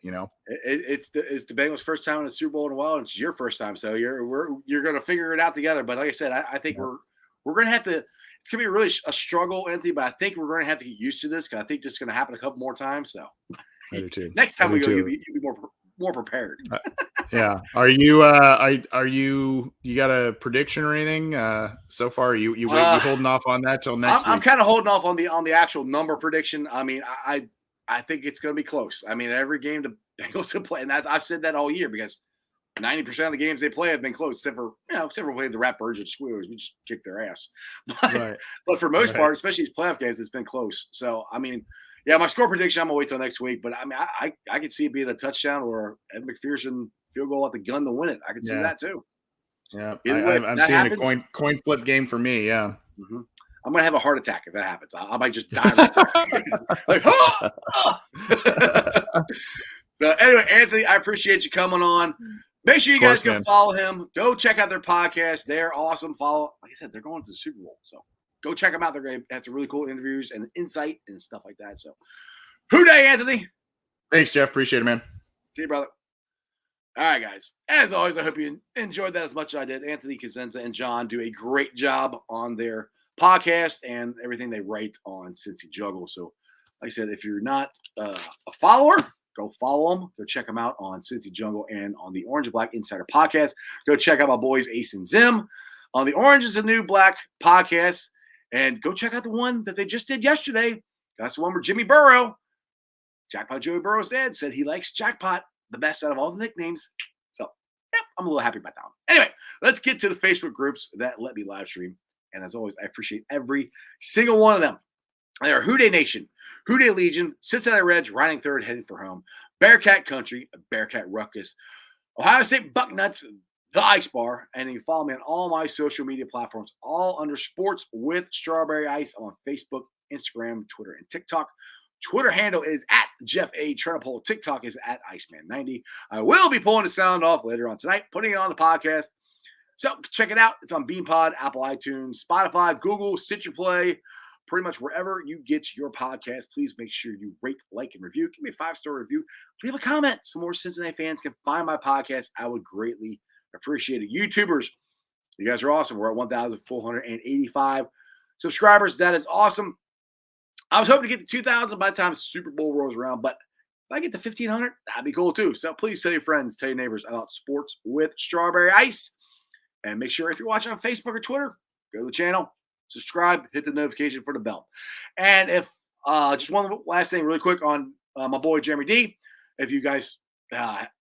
It's the Bengals' first time in the Super Bowl in a while. And it's your first time, so you're going to figure it out together. But like I said, I think we're going to have to. It's going to be really a struggle, Anthony, but I think we're going to have to get used to this because I think this is going to happen a couple more times. So next time we go, you'll be more prepared. Yeah. Are you got a prediction or anything so far? You holding off on that till next week? I'm kind of holding off on the actual number prediction. I mean, I think it's going to be close. I mean, every game the Bengals have played, and I've said that all year because 90% of the games they play have been close, except for playing the Ratbirds and Squealers. We just kicked their ass. But for most part, especially these playoff games, it's been close. So, I mean, yeah, my score prediction, I'm going to wait till next week. But, I mean, I could see it being a touchgoing or Ed McPherson field goal at the gun to win it. I could see that too. Yeah, I'm seeing a coin flip game for me, yeah. Mm-hmm. I'm going to have a heart attack if that happens. I might just die right there. So, anyway, Anthony, I appreciate you coming on. Make sure you guys go follow him. Go check out their podcast. They're awesome. Follow. Like I said, they're going to the Super Bowl. So go check them out. They're going to have some really cool interviews and insight and stuff like that. So, hoo day, Anthony. Thanks, Jeff. Appreciate it, man. See you, brother. All right, guys. As always, I hope you enjoyed that as much as I did. Anthony Cosenza and John do a great job on their podcast and everything they write on Cincy Juggle. So, like I said, if you're not a follower, go follow them. Go check them out on Cincy Jungle and on the Orange and Black Insider podcast. Go check out my boys Ace and Zim on the Orange is the New Black podcast. And go check out the one that they just did yesterday. That's the one where Jimmy Burrow, Jackpot Joey Burrow's dad, said he likes Jackpot the best out of all the nicknames. So, yeah, I'm a little happy about that one. Anyway, let's get to the Facebook groups that let me live stream. And as always, I appreciate every single one of them. They are Houday Nation, Houday Legion, Cincinnati Reds riding third, heading for home, Bearcat Country, Bearcat Ruckus, Ohio State Bucknuts, The Ice Bar, and you can follow me on all my social media platforms, all under Sports with Strawberry Ice. I'm on Facebook, Instagram, Twitter, and TikTok. Twitter handle is at Jeff A. Turnipole. TikTok is at Iceman90. I will be pulling the sound off later on tonight, putting it on the podcast. So check it out. It's on BeanPod, Apple iTunes, Spotify, Google, Stitcher Play, pretty much wherever you get your podcast. Please make sure you rate, like, and review. Give me a 5-star review. Leave a comment so more Cincinnati fans can find my podcast. I would greatly appreciate it. YouTubers, you guys are awesome. We're at 1,485 subscribers. That is awesome. I was hoping to get to 2,000 by the time Super Bowl rolls around, but if I get to 1,500, that'd be cool too. So please tell your friends, tell your neighbors about Sports with Strawberry Ice. And make sure if you're watching on Facebook or Twitter, go to the channel, subscribe, hit the notification for the bell. And if just one last thing really quick on my boy Jeremy D. If you guys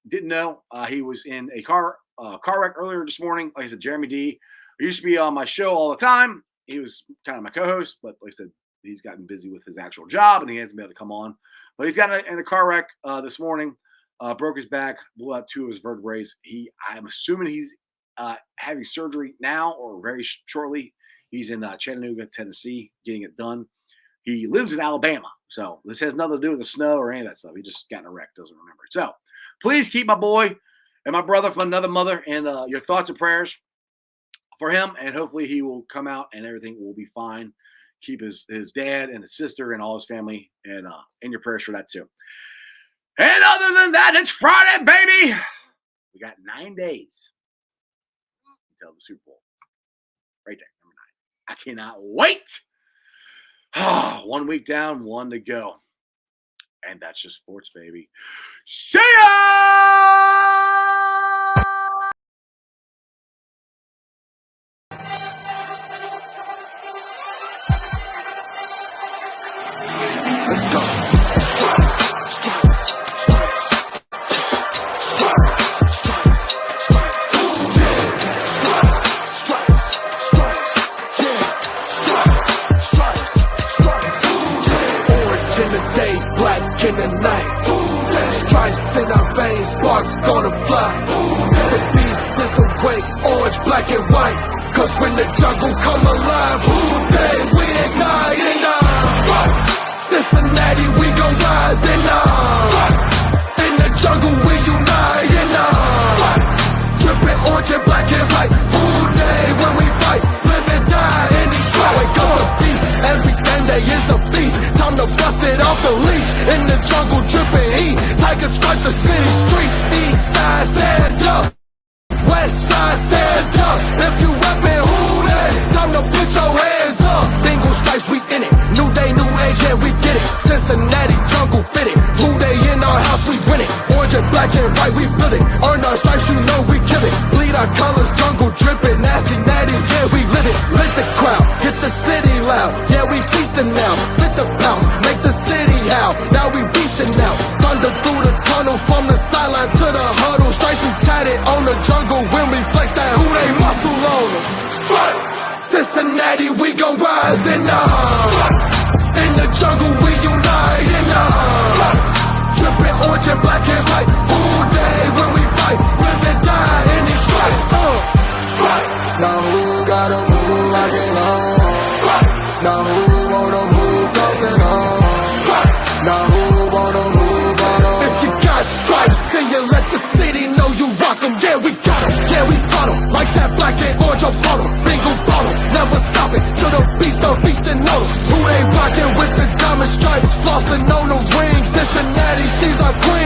didn't know, he was in a car wreck earlier this morning. Like I said, Jeremy D. used to be on my show all the time. He was kind of my co-host, but like I said, he's gotten busy with his actual job, and he hasn't been able to come on. But he's got in a car wreck this morning, broke his back, blew out 2 of his vertebrae. I'm assuming he's having surgery now or very shortly. He's in Chattanooga, Tennessee, getting it done. He lives in Alabama, so this has nothing to do with the snow or any of that stuff. He just got in a wreck, doesn't remember it. So please keep my boy and my brother from another mother and your thoughts and prayers for him, and hopefully he will come out and everything will be fine. Keep his dad and his sister and all his family and in your prayers for that too. And other than that, it's Friday, baby. We got 9 days until the Super Bowl. Right there, number 9. I cannot wait. 1 week down, 1 to go. And that's just sports, baby. See ya! Let's go. Stripes, stripes, stripes. Stripes, stripes, stripes. Stripes, stripes, stripes. Yeah. Stripes, stripes, stripes. Orange in the day, black in the night. Stripes in our veins, sparks gonna fly. The beast disobey, orange, black and white. Cause when the jungle come alive, Houday, we ignite and Cincinnati, we gon' rise and in the jungle, we unite and drippin' orange and black and white. Houday, when we fight, live and die in these stripes. Wake up the beast, every day is a feast. Time to bust it off the leash. In the jungle, drippin' heat. Tigers strike the city streets. East side, stand up. West side, stand up. If you reppin' Houday, time to put your hands up. Bengals stripes, we in it. New day, new age, yeah, we get it. Cincinnati jungle fitted. Houday in our house, we win it. Orange and black and white, we build it. Earn our stripes, you know we kill it. Bleed our colors, jungle drippin'. Nasty, natty, yeah, we live it. Lit the crowd, get the city loud. Yeah, we feastin' now. Fit the pounce, make the city howl. Now we beastin' now. Thunder through the tunnel, from the sideline to the huddle. Stripes we tatted on the jungle when we flex that Houday muscle on them. Stripes, Cincinnati, we gon' rise and in the jungle, we unite and drippin' orange and black and white. Houday, when we fight, live and die in these stripes. Stripes. Now who gotta move like it on? Stripes. Now who wanna move crossing on? Stripes. Now who wanna move on? If you got stripes and you let the city know you rock 'em, yeah, we got 'em, yeah, we fought 'em. Like that black and orange upon 'em. Bingo bottle, never stop it. To the beast of feast and know 'em. Who they rockin' with the diamond stripes, flossin' on the ring. Cincinnati, she's our queen.